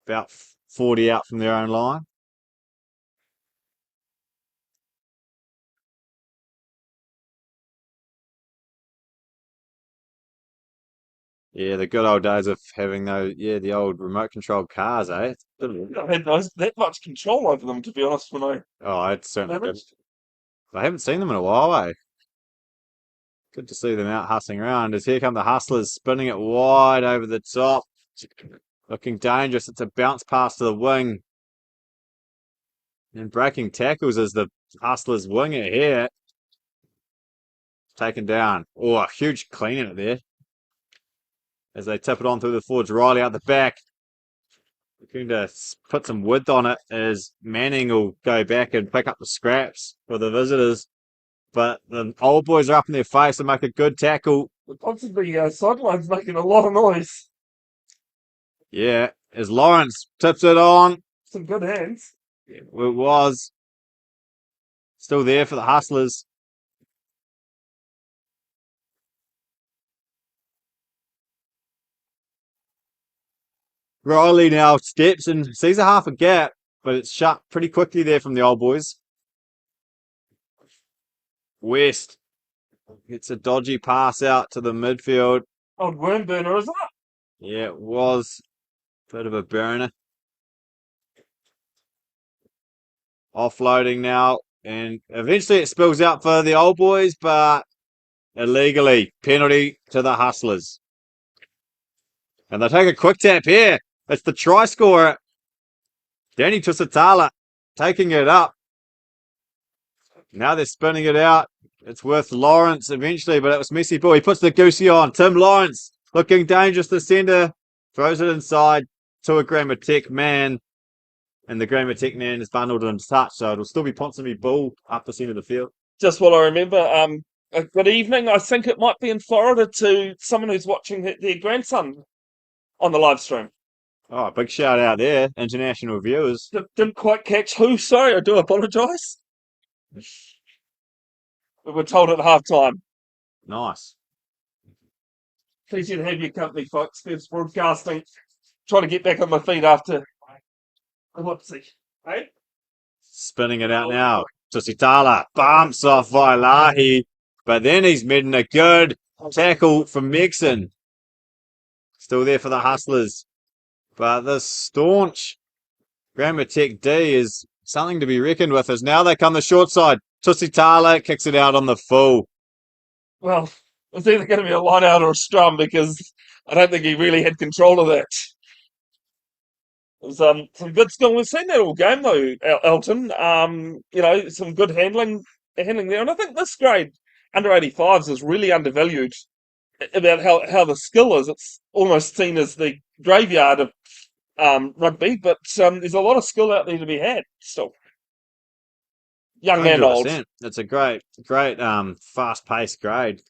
About 40 out from their own line. Yeah, the good old days of having the old remote controlled cars, eh? I haven't had that much control over them, to be honest, when I... Oh, it's certainly good. I haven't seen them in a while, eh? Good to see them out hustling around. As here come the Hustlers, spinning it wide over the top. Looking dangerous. It's a bounce pass to the wing. And breaking tackles as the Hustlers wing it here. Taken down. Oh, a huge clean out there. As they tip it on through the forwards. Riley out the back. Looking to put some width on it as Manning will go back and pick up the scraps for the visitors. But the old boys are up in their face and make a good tackle. The Ponsonby sideline's making a lot of noise. Yeah, as Lawrence tips it on. Some good hands. It was. Still there for the Hustlers. Riley now steps and sees a half a gap, but it's shut pretty quickly there from the old boys. West gets a dodgy pass out to the midfield. Old worm burner, isn't it? Yeah, it was. Bit of a burner. Offloading now, and eventually it spills out for the old boys, but illegally. Penalty to the Hustlers. And they take a quick tap here. It's the try scorer, Danny Tusitala, taking it up. Now they're spinning it out. It's with Lawrence eventually, but it was messy ball. He puts the goosey on. Tim Lawrence looking dangerous. The centre throws it inside to a Grammatic man, and the Grammatic man is bundled and touch, so it'll still be Ponsonby ball up the centre of the field. Just what I remember. A good evening. I think it might be in Florida to someone who's watching their grandson on the live stream. Oh, big shout out there, international viewers. Didn't quite catch who. Sorry, I do apologise. We were told at half time. Nice. Pleasure to have your company, folks. Bev's broadcasting. Trying to get back on my feet after a whoopsie. Hey? Spinning it out now. Tusitala bumps off Vailahi, but then he's made a good tackle from Megson. Still there for the Hustlers. But the staunch Grammatic D is something to be reckoned with, as now they come the short side. Tusitala kicks it out on the full. Well, it's either going to be a line out or a scrum, because I don't think he really had control of that. It was some good skill. We've seen that all game though, Alton. Some good handling there, and I think this grade under 85s is really undervalued about how the skill is. It's almost seen as the graveyard of rugby, but there's a lot of skill out there to be had still. Young and old. 100%. It's a great, fast-paced grade.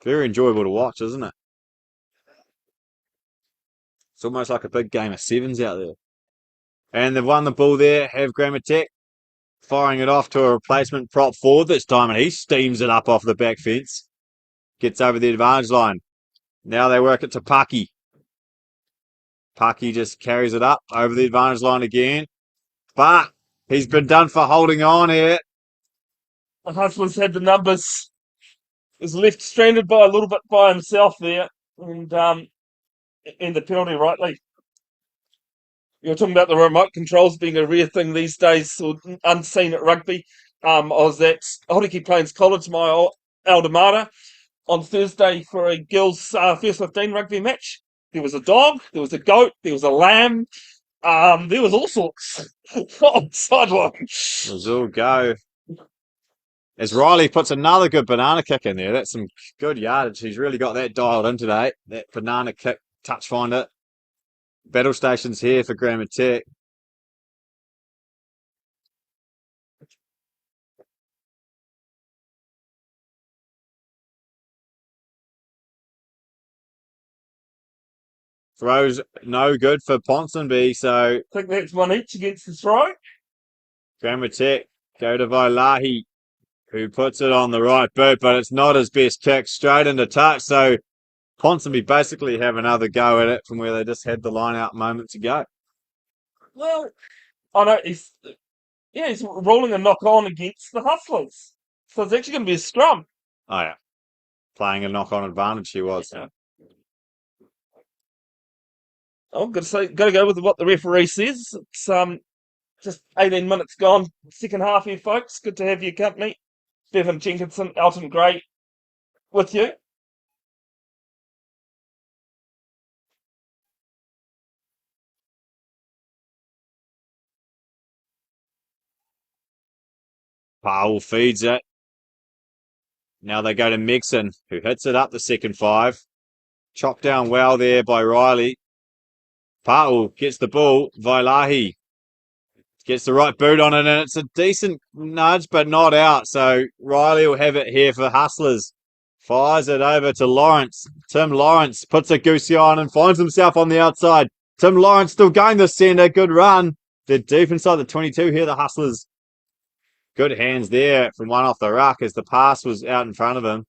Very enjoyable to watch, isn't it? It's almost like a big game of sevens out there. And they've won the ball there, have Grammatic firing it off to a replacement prop forward this time, and he steams it up off the back fence. Gets over the advantage line. Now they work it to Paki. Paki just carries it up over the advantage line again. But he's been done for holding on here. The Hustlers had the numbers. Was left stranded by a little bit by himself there, and in the penalty rightly. You're talking about the remote controls being a rare thing these days, or unseen at rugby. I was at Orakei Plains College, my alma mater, on Thursday for a girls' first 15 rugby match. There was a dog, there was a goat, there was a lamb, there was all sorts on the sideline. It was all go. As Riley puts another good banana kick in there. That's some good yardage. He's really got that dialed in today. That banana kick, touch finder. Battle stations here for Grammatic. Throws no good for Ponsonby, so I think that's one each against the throw. Grammatic go to Vailahi, who puts it on the right boot, but it's not his best kick, straight into touch. So Ponsonby basically have another go at it from where they just had the line out moments ago. Well, I know he's rolling a knock on against the Hustlers. So it's actually going to be a scrum. Oh, yeah. Playing a knock-on advantage he was. Yeah. I'm going to go with what the referee says. It's just 18 minutes gone. Second half here, folks. Good to have your company. Bevin, Jenkinson, Alton, Gray with you. Powell feeds it. Now they go to Megson, who hits it up the second 5. Chopped down well there by Riley. Powell gets the ball. Vailahi gets the right boot on it, and it's a decent nudge, but not out. So Riley will have it here for Hustlers. Fires it over to Lawrence. Tim Lawrence puts a goosey on and finds himself on the outside. Tim Lawrence still going the centre. Good run. They're deep inside the 22 here, the Hustlers. Good hands there from one off the ruck as the pass was out in front of him.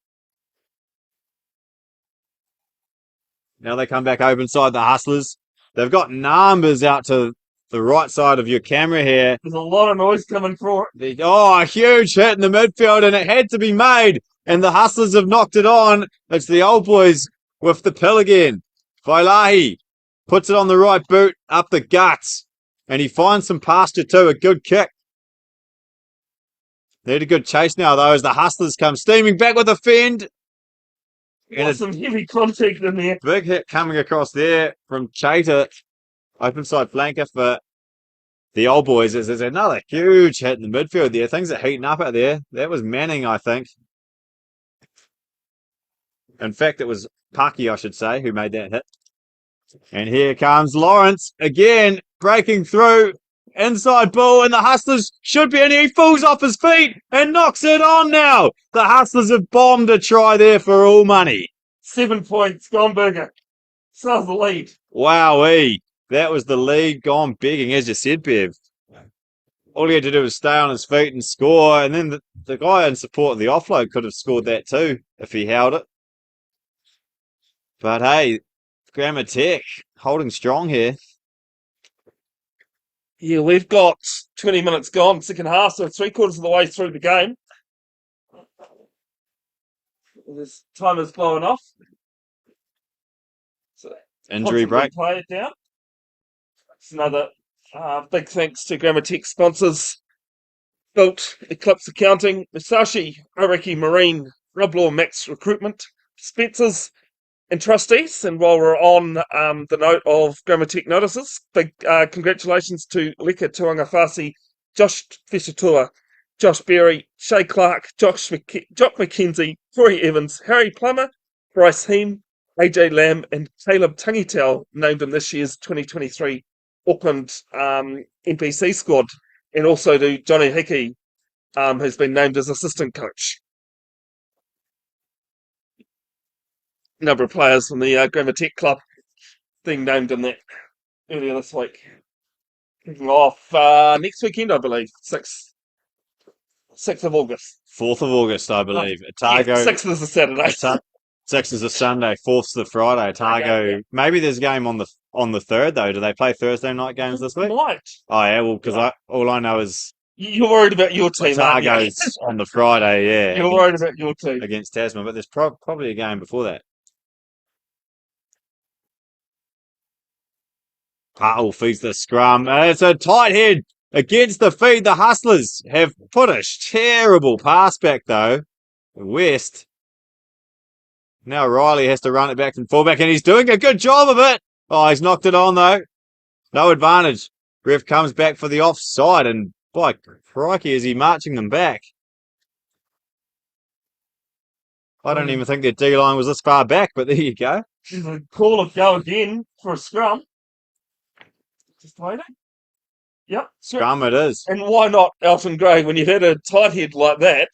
Now they come back open side, the Hustlers. They've got numbers out to the right side of your camera here. There's a lot of noise coming for it. Oh, a huge hit in the midfield, and it had to be made. And the Hustlers have knocked it on. It's the old boys with the pill again. Vailahi puts it on the right boot, up the guts. And he finds some pasture too, a good kick. They had a good chase now, though, as the Hustlers come steaming back with a fend. And some heavy contact in there. Big hit coming across there from Chater. Open side flanker for the old boys. There's another huge hit in the midfield there. Things are heating up out there. That was Manning, I think. In fact, it was Paki, I should say, who made that hit. And here comes Lawrence again, breaking through. Inside ball, and the Hustlers should be, and he falls off his feet and knocks it on now. The Hustlers have bombed a try there for all money. 7 points, gone bigger. Starts the lead. Wowee. That was the lead gone begging, as you said, Bev. All he had to do was stay on his feet and score, and then the guy in support of the offload could have scored that too if he held it. But hey, Grammar Tech holding strong here. Yeah, we've got 20 minutes gone, second half, so 3/4 of the way through the game. This time is blowing off. So Injury break. Play it down. It's another big thanks to Grammar Tech sponsors. Built, Eclipse Accounting, Musashi, Orakei Marine, Rublaw Max Recruitment, Spencer's, and trustees. And while we're on the note of Grammar Tech notices, big congratulations to Leka Tuangafasi, Josh Fishatua, Josh Berry, Shay Clark, Jock McKenzie, Corey Evans, Harry Plummer, Bryce Heem, AJ Lamb, and Caleb Tangitau named in this year's 2023 Auckland NPC squad. And also to Johnny Hickey, who's been named as assistant coach. Number of players from the Grammar Tech club being named in that earlier this week. Kicking off next weekend, I believe, 6th of August. 4th of August, I believe. Otago. Yeah, 6th is a Saturday. 6th is a Sunday, 4th's the Friday. Otago. Yeah. Maybe there's a game on the 3rd though. Do they play Thursday night games this week? Might. Oh yeah, well, because all I know is you're worried about your team. Otago's on the Friday. Yeah, you're worried about your team against Tasman, but there's probably a game before that. Paul feeds the scrum. It's a tight head against the feed. The Hustlers have put a terrible pass back though. West. Now Riley has to run it back from fullback, and he's doing a good job of it. Oh, he's knocked it on though. No advantage. Ref comes back for the offside, and by crikey, is he marching them back? I don't even think their D-line was this far back, but there you go. There's a call of go again for a scrum. Just waiting. Yep. Scrum it is. And why not Alton Gray when you've had a tight head like that?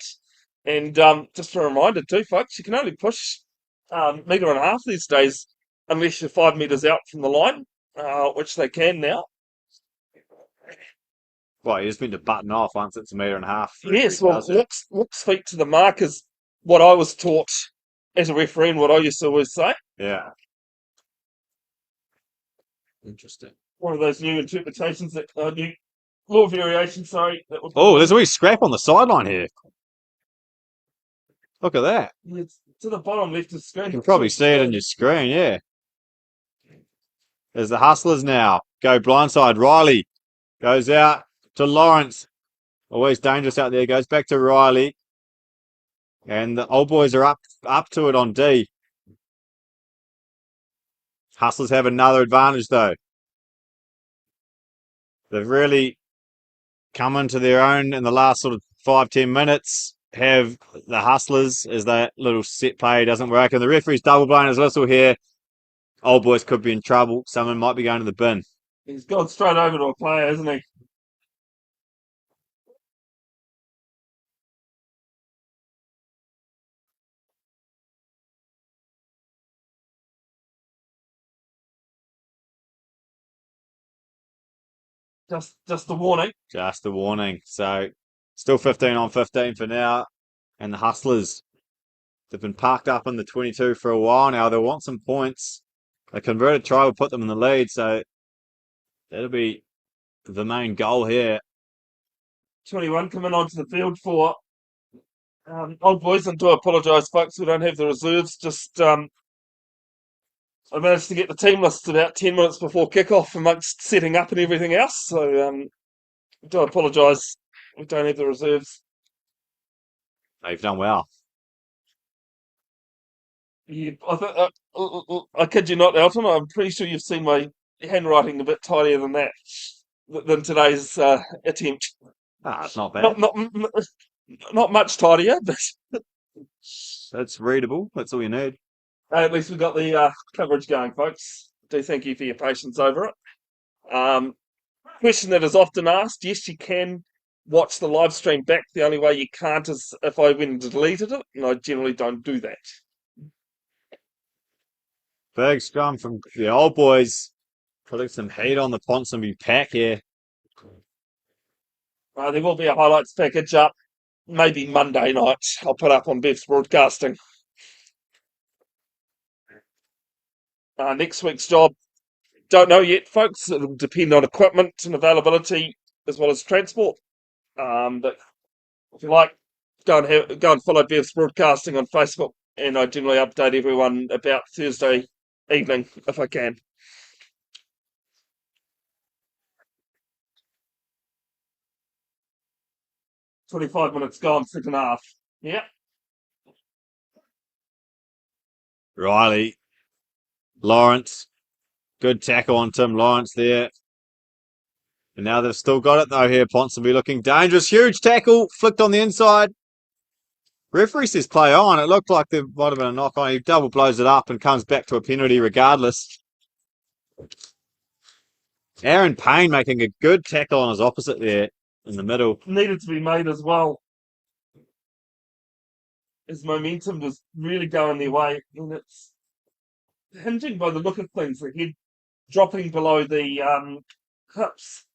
And just a reminder too, folks, you can only push metre and a half these days unless you're 5 metres out from the line, which they can now. Well, you just need to button off once it's a metre and a half. Yes, well, looks feet to the mark is what I was taught as a referee and what I used to always say. Yeah. Interesting. One of those new interpretations, new law variations, sorry. Oh, there's a wee scrap on the sideline here. Look at that. It's to the bottom left of the screen. You can probably see it on your screen, yeah. There's the Hustlers now. Go blindside. Riley goes out to Lawrence. Always dangerous out there. Goes back to Riley. And the old boys are up to it on D. Hustlers have another advantage though. They've really come into their own in the last sort of 5-10 minutes. Have the Hustlers as that little set play doesn't work, and the referee's double blowing his whistle here. Old boys could be in trouble. Someone might be going to the bin. He's gone straight over to a player, hasn't he? Just the warning. Just the warning. So still 15 on 15 for now. And the Hustlers, they've been parked up in the 22 for a while now. They'll want some points. A converted try will put them in the lead. So that'll be the main goal here. 21 coming onto the field for Old Boys. And do apologise, folks. We don't have the reserves. Just I managed to get the team list about 10 minutes before kickoff amongst setting up and everything else. So do apologise. We don't have the reserves. They've done well. Yeah, I kid you not, Alton. I'm pretty sure you've seen my handwriting a bit tidier than that, than today's attempt. It's not bad. Not much tidier, but that's readable. That's all you need. At least we got the coverage going, folks. Do thank you for your patience over it. Question that is often asked: yes, you can watch the live stream back. The only way you can't is if I went and deleted it, and I generally don't do that. Big scrum from the old boys. Putting some heat on the Ponsonby pack here. There will be a highlights package up, maybe Monday night. I'll put up on Bev's broadcasting. Next week's job, don't know yet, folks. It'll depend on equipment and availability as well as transport. But if you like, go and follow Bev's broadcasting on Facebook, and I generally update everyone about Thursday evening if I can. 25 minutes gone, second half. Yeah. Riley. Lawrence. Good tackle on Tim Lawrence there. And now they've still got it though here. Ponsonby looking dangerous. Huge tackle. Flicked on the inside. Referee says play on. It looked like there might have been a knock on. He double blows it up and comes back to a penalty regardless. Aaron Payne making a good tackle on his opposite there in the middle. Needed to be made as well. His momentum was really going their way, and it's hinging by the look of things. The head dropping below the hips.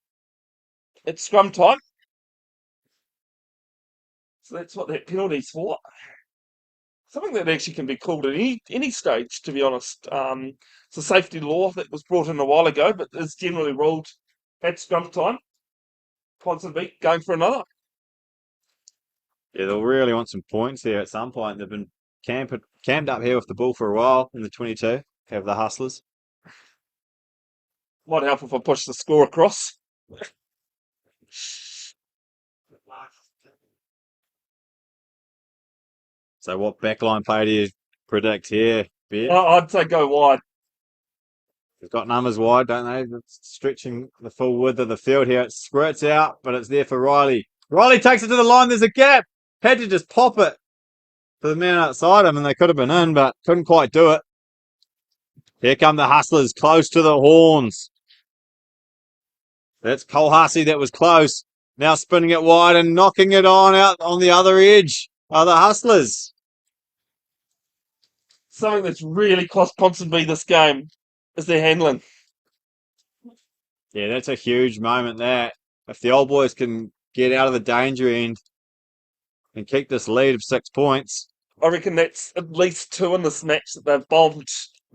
It's scrum time. So that's what that penalty's for. Something that actually can be called at any stage, to be honest. It's a safety law that was brought in a while ago, but is generally ruled at scrum time. Ponsonby going for another. Yeah, they'll really want some points here at some point. They've been camped up here with the ball for a while in the 22, have the Hustlers. Might help if I push the score across. So what backline play do you predict here, Bear? I'd say go wide. They've got numbers wide, don't they? It's stretching the full width of the field here. It squirts out, but it's there for Riley. Riley takes it to the line. There's a gap. Had to just pop it for the man outside him, and they could have been in, but couldn't quite do it. Here come the Hustlers, close to the horns. That's Kolhasi that was close. Now spinning it wide and knocking it on out on the other edge are the Hustlers. Something that's really cost Ponsonby this game is their handling. Yeah, that's a huge moment there. If the old boys can get out of the danger end and keep this lead of 6 points. I reckon that's at least 2 in this match that they've bombed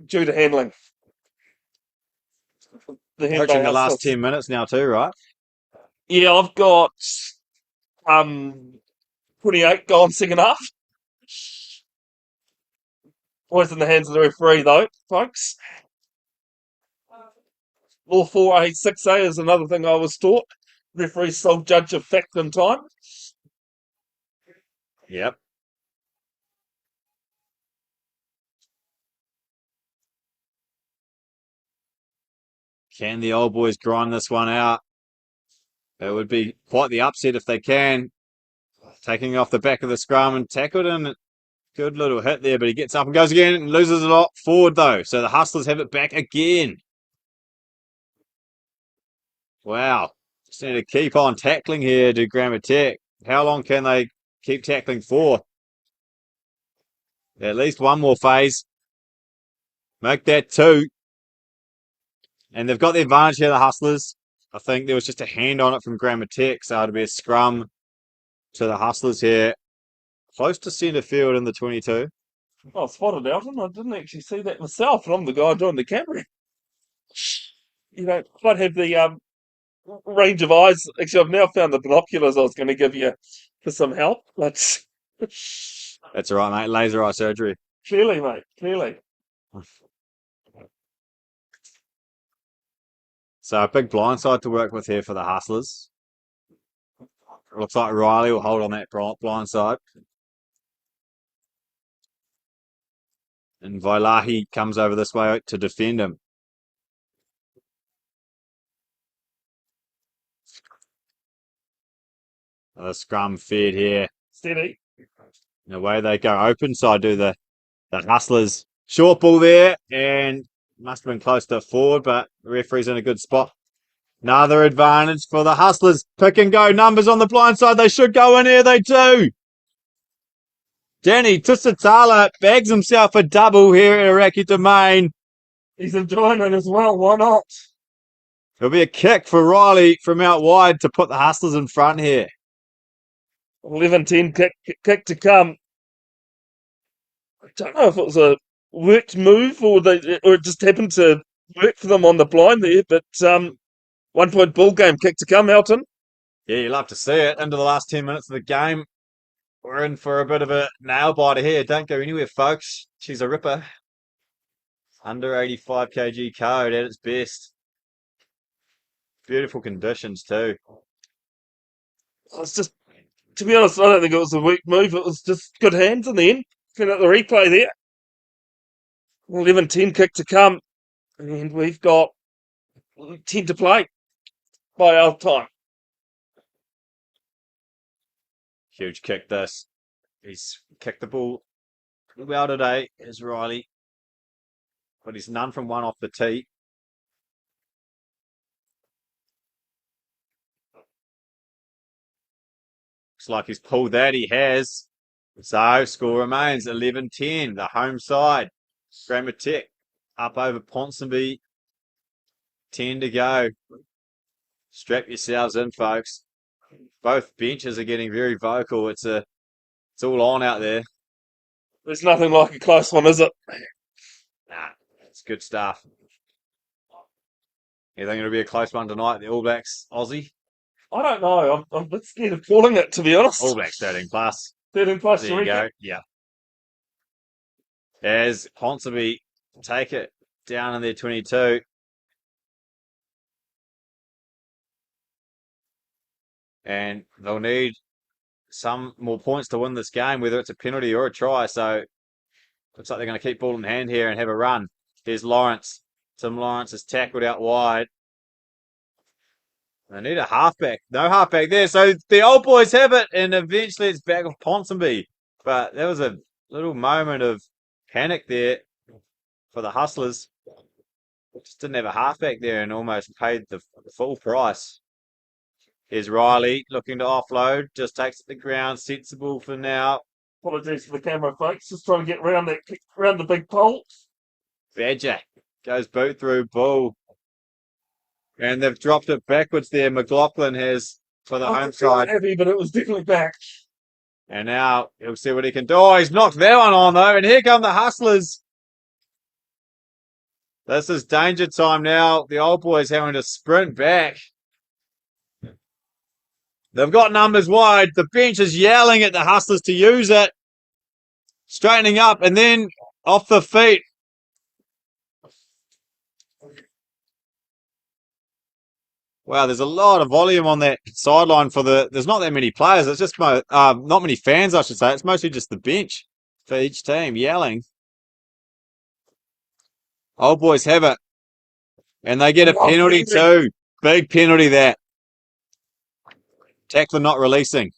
due to handling. Approaching the last 10 minutes now too, right? Yeah, I've got 28 gone second half. Always in the hands of the referee though, folks. Law 4A, 6A is another thing I was taught. Referee's sole judge of fact and time. Yep. Can the old boys grind this one out? It would be quite the upset if they can. Taking off the back of the scrum and tackled him. Good little hit there, but he gets up and goes again and loses a lot forward though. So the Hustlers have it back again. Wow. Just need to keep on tackling here to Commentators. How long can they keep tackling for? At least one more phase. Make that 2. And they've got the advantage here, the Hustlers. I think there was just a hand on it from Commentators, so it'll be a scrum to the Hustlers here. Close to centre field in the 22. Oh, spotted Alton. I didn't actually see that myself, and I'm the guy doing the camera. You know, might have the range of eyes. Actually, I've now found the binoculars I was going to give you for some help. That's all right, mate. Laser eye surgery. Clearly, mate. Clearly. So a big blindside to work with here for the Hustlers. Looks like Riley will hold on that blindside. And Vailahi comes over this way to defend him. The scrum fed here. Steady. And away they go. Open side do the Hustlers. Short ball there, and must have been close to forward, but the referee's in a good spot. Another advantage for the Hustlers. Pick and go numbers on the blind side. They should go in here. They do. Danny Tusitala bags himself a double here at Orakei Domain. He's enjoying it as well. Why not? There'll be a kick for Riley from out wide to put the Hustlers in front here. 11-10 kick to come. I don't know if it was a worked move or it just happened to work for them on the blind there, but 1 point ball game kick to come, Alton. Yeah, you love to see it. Into the last 10 minutes of the game. We're in for a bit of a nail biter here. Don't go anywhere, folks. She's a ripper. Under 85 kg code at its best. Beautiful conditions too. It's just, to be honest, I don't think it was a weak move. It was just good hands in the end. Looking at the replay there. 11-10 kick to come. And we've got 10 to play by our time. Huge kick this. He's kicked the ball well today, is Riley. But he's none from one off the tee. Looks like he's pulled that. He has. So score remains 11-10. The home side. Grammar Tech up over Ponsonby. 10 to go. Strap yourselves in, folks. Both benches are getting very vocal. It's all on out there. There's nothing like a close one, is it? Nah, it's good stuff. You think it'll be a close one tonight, the All Blacks Aussie? I don't know. I'm a bit scared of calling it, to be honest. All Blacks 13 plus. 13 plus, There you go. Yeah. As Ponsonby take it down in their 22. And they'll need some more points to win this game, whether it's a penalty or a try. So looks like they're going to keep ball in hand here and have a run. Here's Lawrence. Tim Lawrence is tackled out wide. They need a halfback. No halfback there. So the old boys have it, and eventually it's back with Ponsonby. But there was a little moment of panic there for the Hustlers. Just didn't have a halfback there and almost paid the full price. Here's Riley looking to offload. Just takes it to the ground. Sensible for now. Apologies for the camera, folks. Just trying to get around the big pole. Badger goes boot through bull. And they've dropped it backwards there. McLaughlin has for the home side. Heavy, but it was definitely back. And now he'll see what he can do. Oh, he's knocked that one on though. And here come the Hustlers. This is danger time now. The old boys having to sprint back. They've got numbers wide. The bench is yelling at the Hustlers to use it. Straightening up and then off the feet. Wow, there's a lot of volume on that sideline there's not that many players. It's just not many fans, I should say. It's mostly just the bench for each team yelling. Old boys have it. And they get a penalty too. Big penalty there. Tackler not releasing.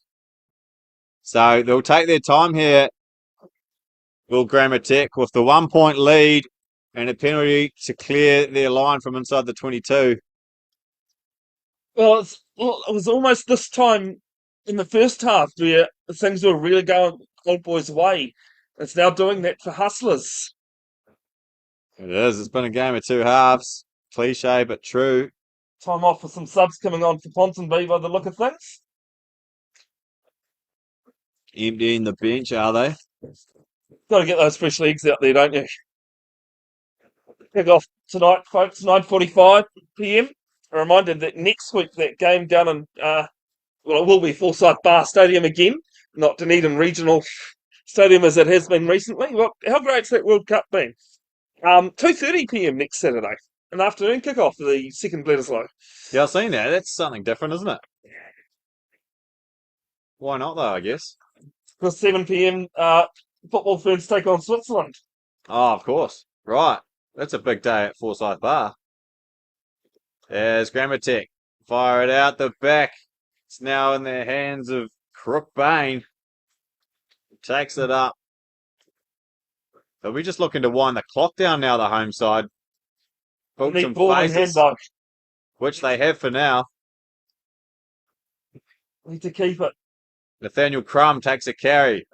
So they'll take their time here. Will Grammar Tech with the 1 point lead and a penalty to clear their line from inside the 22. Well, it was almost this time in the first half where things were really going old boys' way. It's now doing that for Hustlers. It is. It's been a game of two halves. Cliche, but true. Time off for some subs coming on for Ponsonby by the look of things. Emptying the bench, are they? Got to get those fresh legs out there, don't you? Kick off tonight, folks, 9:45 p.m. A reminder that next week that game down in, it will be Forsyth Bar Stadium again, not Dunedin Regional Stadium as it has been recently. Well, how great's that World Cup been? 2:30 p.m. next Saturday, an afternoon kick-off for the second Bledisloe. Yeah, I've seen that. That's something different, isn't it? Why not, though, I guess? Because 7 p.m. Football Ferns take on Switzerland. Oh, of course. Right. That's a big day at Forsyth Bar. There's Grammar Tech. Fire it out the back. It's now in the hands of Crook Bain. Takes it up. Are we just looking to wind the clock down now, the home side? Book some Neat ball in hand, phases, though. which they have for now. Need to keep it. Nathaniel Crum takes a carry.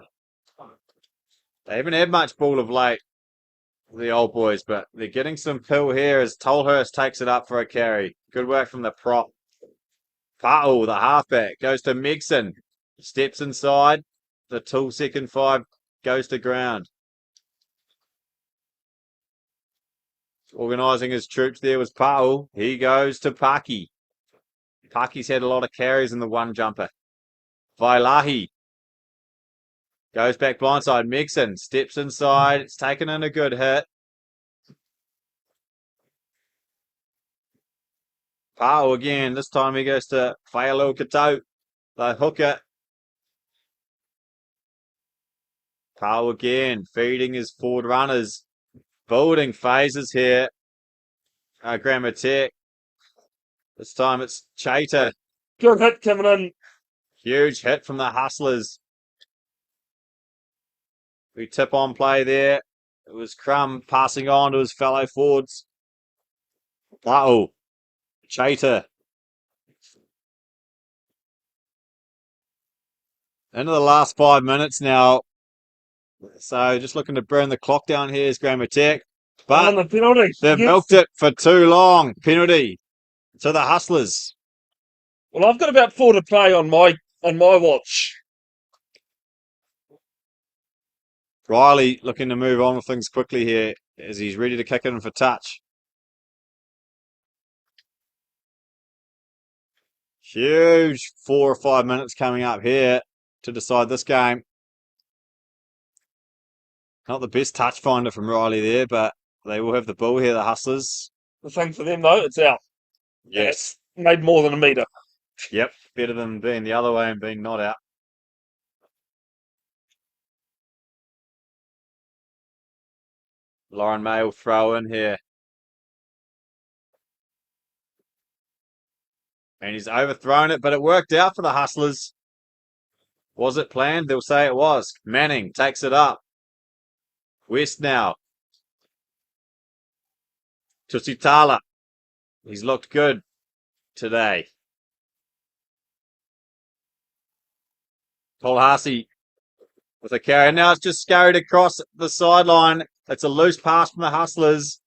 They haven't had much ball of late, the old boys, but they're getting some pill here as Tolhurst takes it up for a carry. Good work from the prop. Pa'u, the halfback, goes to Megson. Steps inside. The 2-second 5 goes to ground. Organising his troops there was Pa'u. He goes to Paki. Paki's had a lot of carries in the one jumper. Vailahi goes back blindside. Megson steps inside. It's taken in a good hit. Pa'u again. This time he goes to Whaialo Katou, the hooker. Pa'u again, feeding his forward runners. Building phases here. Grammar Tech. This time it's Chater. Good hit coming in. Huge hit from the Hustlers. We tip on play there. It was Crum passing on to his fellow forwards. Uh-oh. Chater. Into the last 5 minutes now. So just looking to burn the clock down here is Grammar Tech. But the penalty. they've Yes. milked it for too long. Penalty to the Hustlers. Well, I've got about 4 to play on my watch. Riley looking to move on with things quickly here as he's ready to kick it in for touch. Huge 4 or 5 minutes coming up here to decide this game. Not the best touch finder from Riley there, but they will have the ball here, the Hustlers. The thing for them, though, it's out. Yes. It's made more than a metre. Yep. Better than being the other way and being not out. Lauren May will throw in here. And he's overthrown it, but it worked out for the Hustlers. Was it planned? They'll say it was. Manning takes it up. West now. Tusitala. He's looked good today. Tolhasi with a carry. Now it's just scurried across the sideline. It's a loose pass from the Hustlers.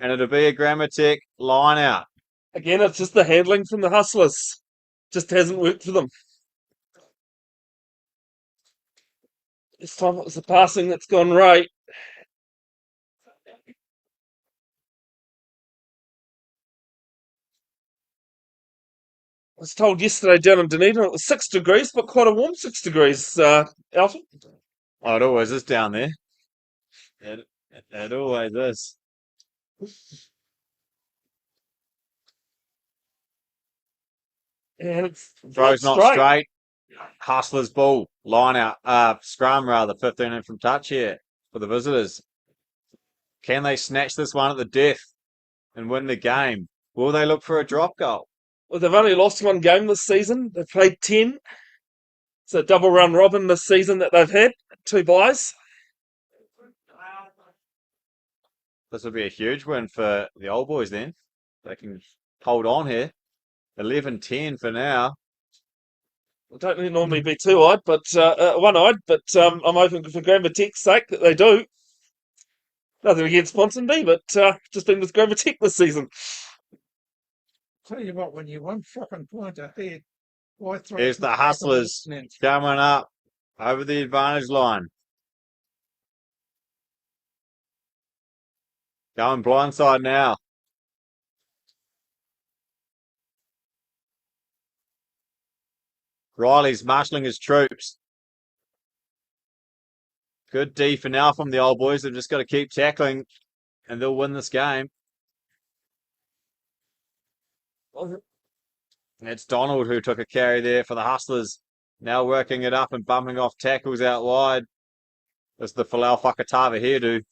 And it'll be a Grammar Tech line out. Again, it's just the handling from the Hustlers. Just hasn't worked for them. This time it was the passing that's gone right. I was told yesterday down in Dunedin it was 6 degrees, but quite a warm 6 degrees, Alton. Oh, it always is down there. It always is. And it's Throws not straight. Hustlers ball. Line out. Scrum rather. 15 in from touch here for the visitors. Can they snatch this one at the death and win the game? Will they look for a drop goal? Well, they've only lost 1 game this season. They've played 10. It's a double round robin this season that they've had. 2 buys. This will be a huge win for the old boys then. They can hold on here. 11-10 for now. I don't normally be 2-eyed, but 1-eyed, but I'm hoping for Grammar Tech's sake that they do. Nothing against Ponsonby, but just been with Grammar Tech this season. Tell you what, when you're 1 fucking point ahead, why throw? Here's the Hustlers coming up over the advantage line. Going blindside now. Riley's marshalling his troops. Good D for now from the old boys. They've just got to keep tackling and they'll win this game. It's Donald who took a carry there for the Hustlers. Now working it up and bumping off tackles out wide. That's the Falau Whakatava hairdo.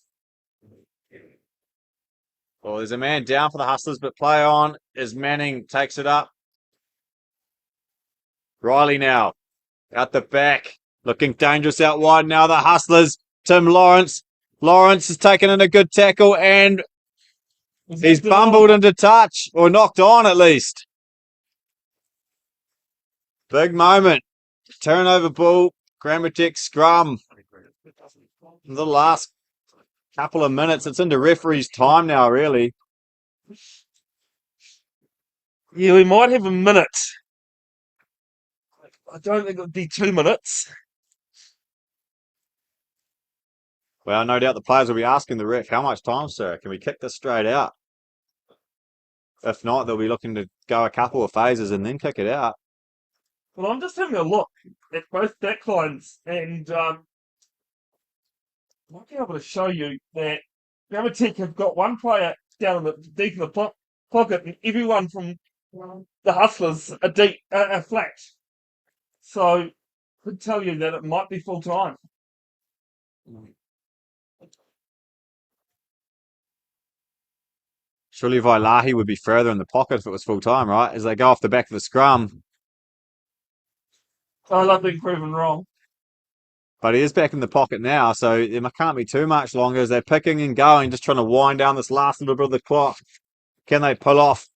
Well, there's a man down for the Hustlers, but play on as Manning takes it up. Riley now out the back. Looking dangerous out wide now. The Hustlers. Tim Lawrence Lawrence has taken in a good tackle and Was he's that bumbled into touch, or knocked on at least. Big moment. Turnover ball, Grammatic scrum. The last couple of minutes, it's into referee's time now, really. Yeah, we might have a minute. I don't think it would be 2 minutes. Well, no doubt the players will be asking the ref, how much time, sir? Can we kick this straight out? If not, they'll be looking to go a couple of phases and then kick it out. Well, I'm just having a look at both backlines, and I might be able to show you that Grammatic have got one player down in deep in the pocket, and everyone from the Hustlers are flat. So I could tell you that it might be full time. Surely Vailahi would be further in the pocket if it was full time, right? As they go off the back of the scrum. I love being proven wrong. But he is back in the pocket now, so it can't be too much longer as they're picking and going, just trying to wind down this last little bit of the clock. Can they pull off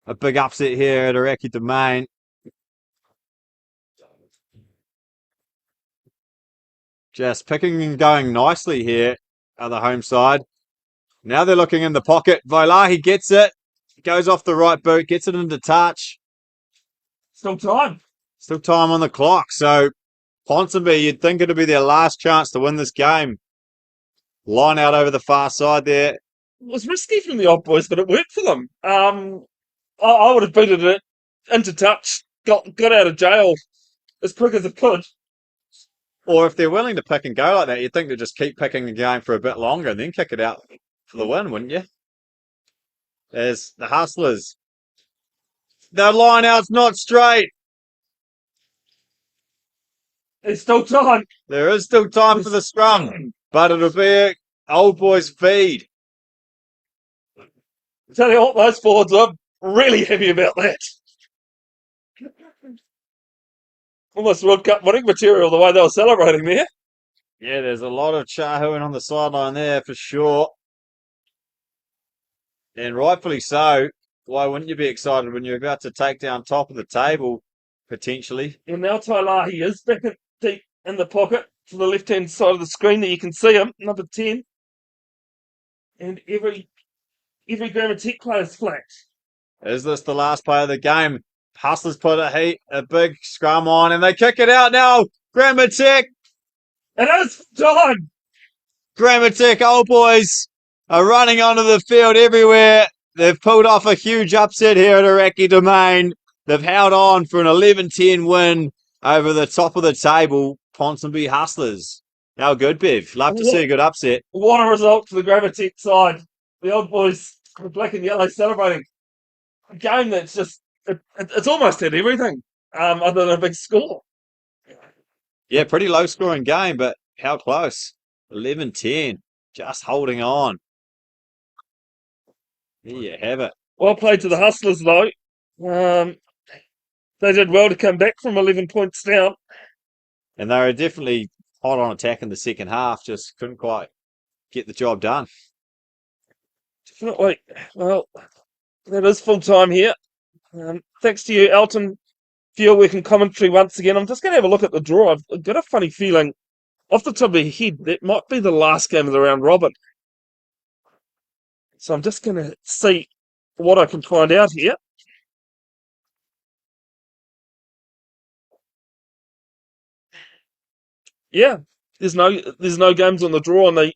a big upset here at Orakei Domain? Just picking and going nicely here at the home side. Now they're looking in the pocket. Vailahi gets it. Goes off the right boot, gets it into touch. Still time. Still time on the clock, so Ponsonby, you'd think it'd be their last chance to win this game. Line out over the far side there. It was risky from the old boys, but it worked for them. I would have booted it into touch, got out of jail as quick as it could. Or if they're willing to pick and go like that, you'd think they'd just keep picking the game for a bit longer and then kick it out for the win, wouldn't you? There's the Hustlers. Their line out's not straight. There's still time. There is still time for the scrum, but it'll be an old boys feed. Tell you what, those forwards are really happy about that. Almost World Cup winning material, the way they were celebrating there. Yeah, there's a lot of chahooing on the sideline there for sure. And rightfully so. Why wouldn't you be excited when you're about to take down top of the table, potentially? And now Tailahi is back deep in the pocket to the left-hand side of the screen there. You can see him, number 10. And every Grammatic player's flat. Is this the last play of the game? Hustlers put a big scrum on and they kick it out now. Grammatic! It is time! Grammatic old boys are running onto the field everywhere. They've pulled off a huge upset here at Orakei Domain. They've held on for an 11-10 win over the top of the table, Ponsonby Hustlers. How good, Bev. Love to see a good upset. What a result for the Grammatic side. The old boys, the black and yellow, celebrating a game that's just, it's almost had everything, other than a big score. Yeah, pretty low scoring game, but how close? 11-10. Just holding on. There you have it. Well played to the Hustlers, though. They did well to come back from 11 points down. And they were definitely hot on attack in the second half, just couldn't quite get the job done. Definitely. Well, that is full time here. Thanks to you, Alton, for your work and commentary once again. I'm just going to have a look at the draw. I've got a funny feeling, off the top of my head, that might be the last game of the round robin. So I'm just going to see what I can find out here. Yeah, there's no games on the draw on the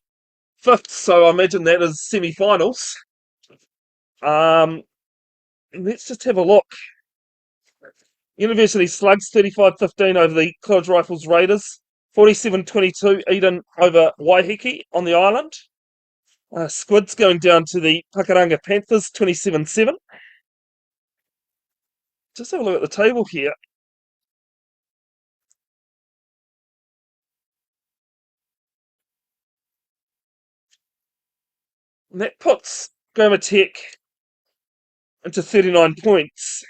5th, so I imagine that is semi-finals. Let's just have a look. University Slugs 35-15 over the College Rifles Raiders. 47-22 Eden over Waiheke on the island. Squids going down to the Pakuranga Panthers 27-7. Just have a look at the table here. And that puts Grammatic into 39 points.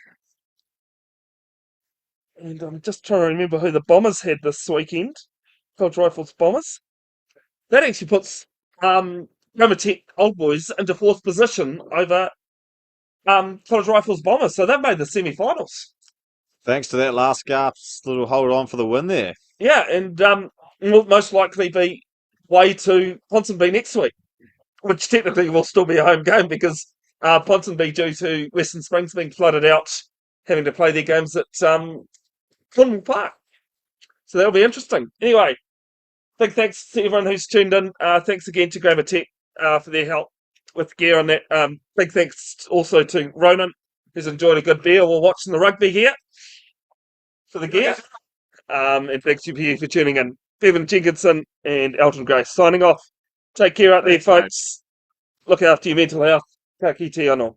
And I'm just trying to remember who the Bombers had this weekend. College Rifles Bombers. That actually puts Commentators Old Boys into 4th position over College Rifles Bombers. So they've made the semi-finals. Thanks to that last gasp little hold on for the win there. Yeah, and will most likely be way to Ponsonby next week, which technically will still be a home game because Ponsonby, due to Western Springs being flooded out, having to play their games at Cornwall Park. So that'll be interesting. Anyway, big thanks to everyone who's tuned in. Thanks again to Grammar Tech for their help with gear on that. Big thanks also to Ronan, who's enjoyed a good beer while watching the rugby here for the gear. And thanks to you for tuning in. Bevin, Jenkinson and Alton Grace signing off. Take care out there, folks. Look after your mental health. Ka kite anō.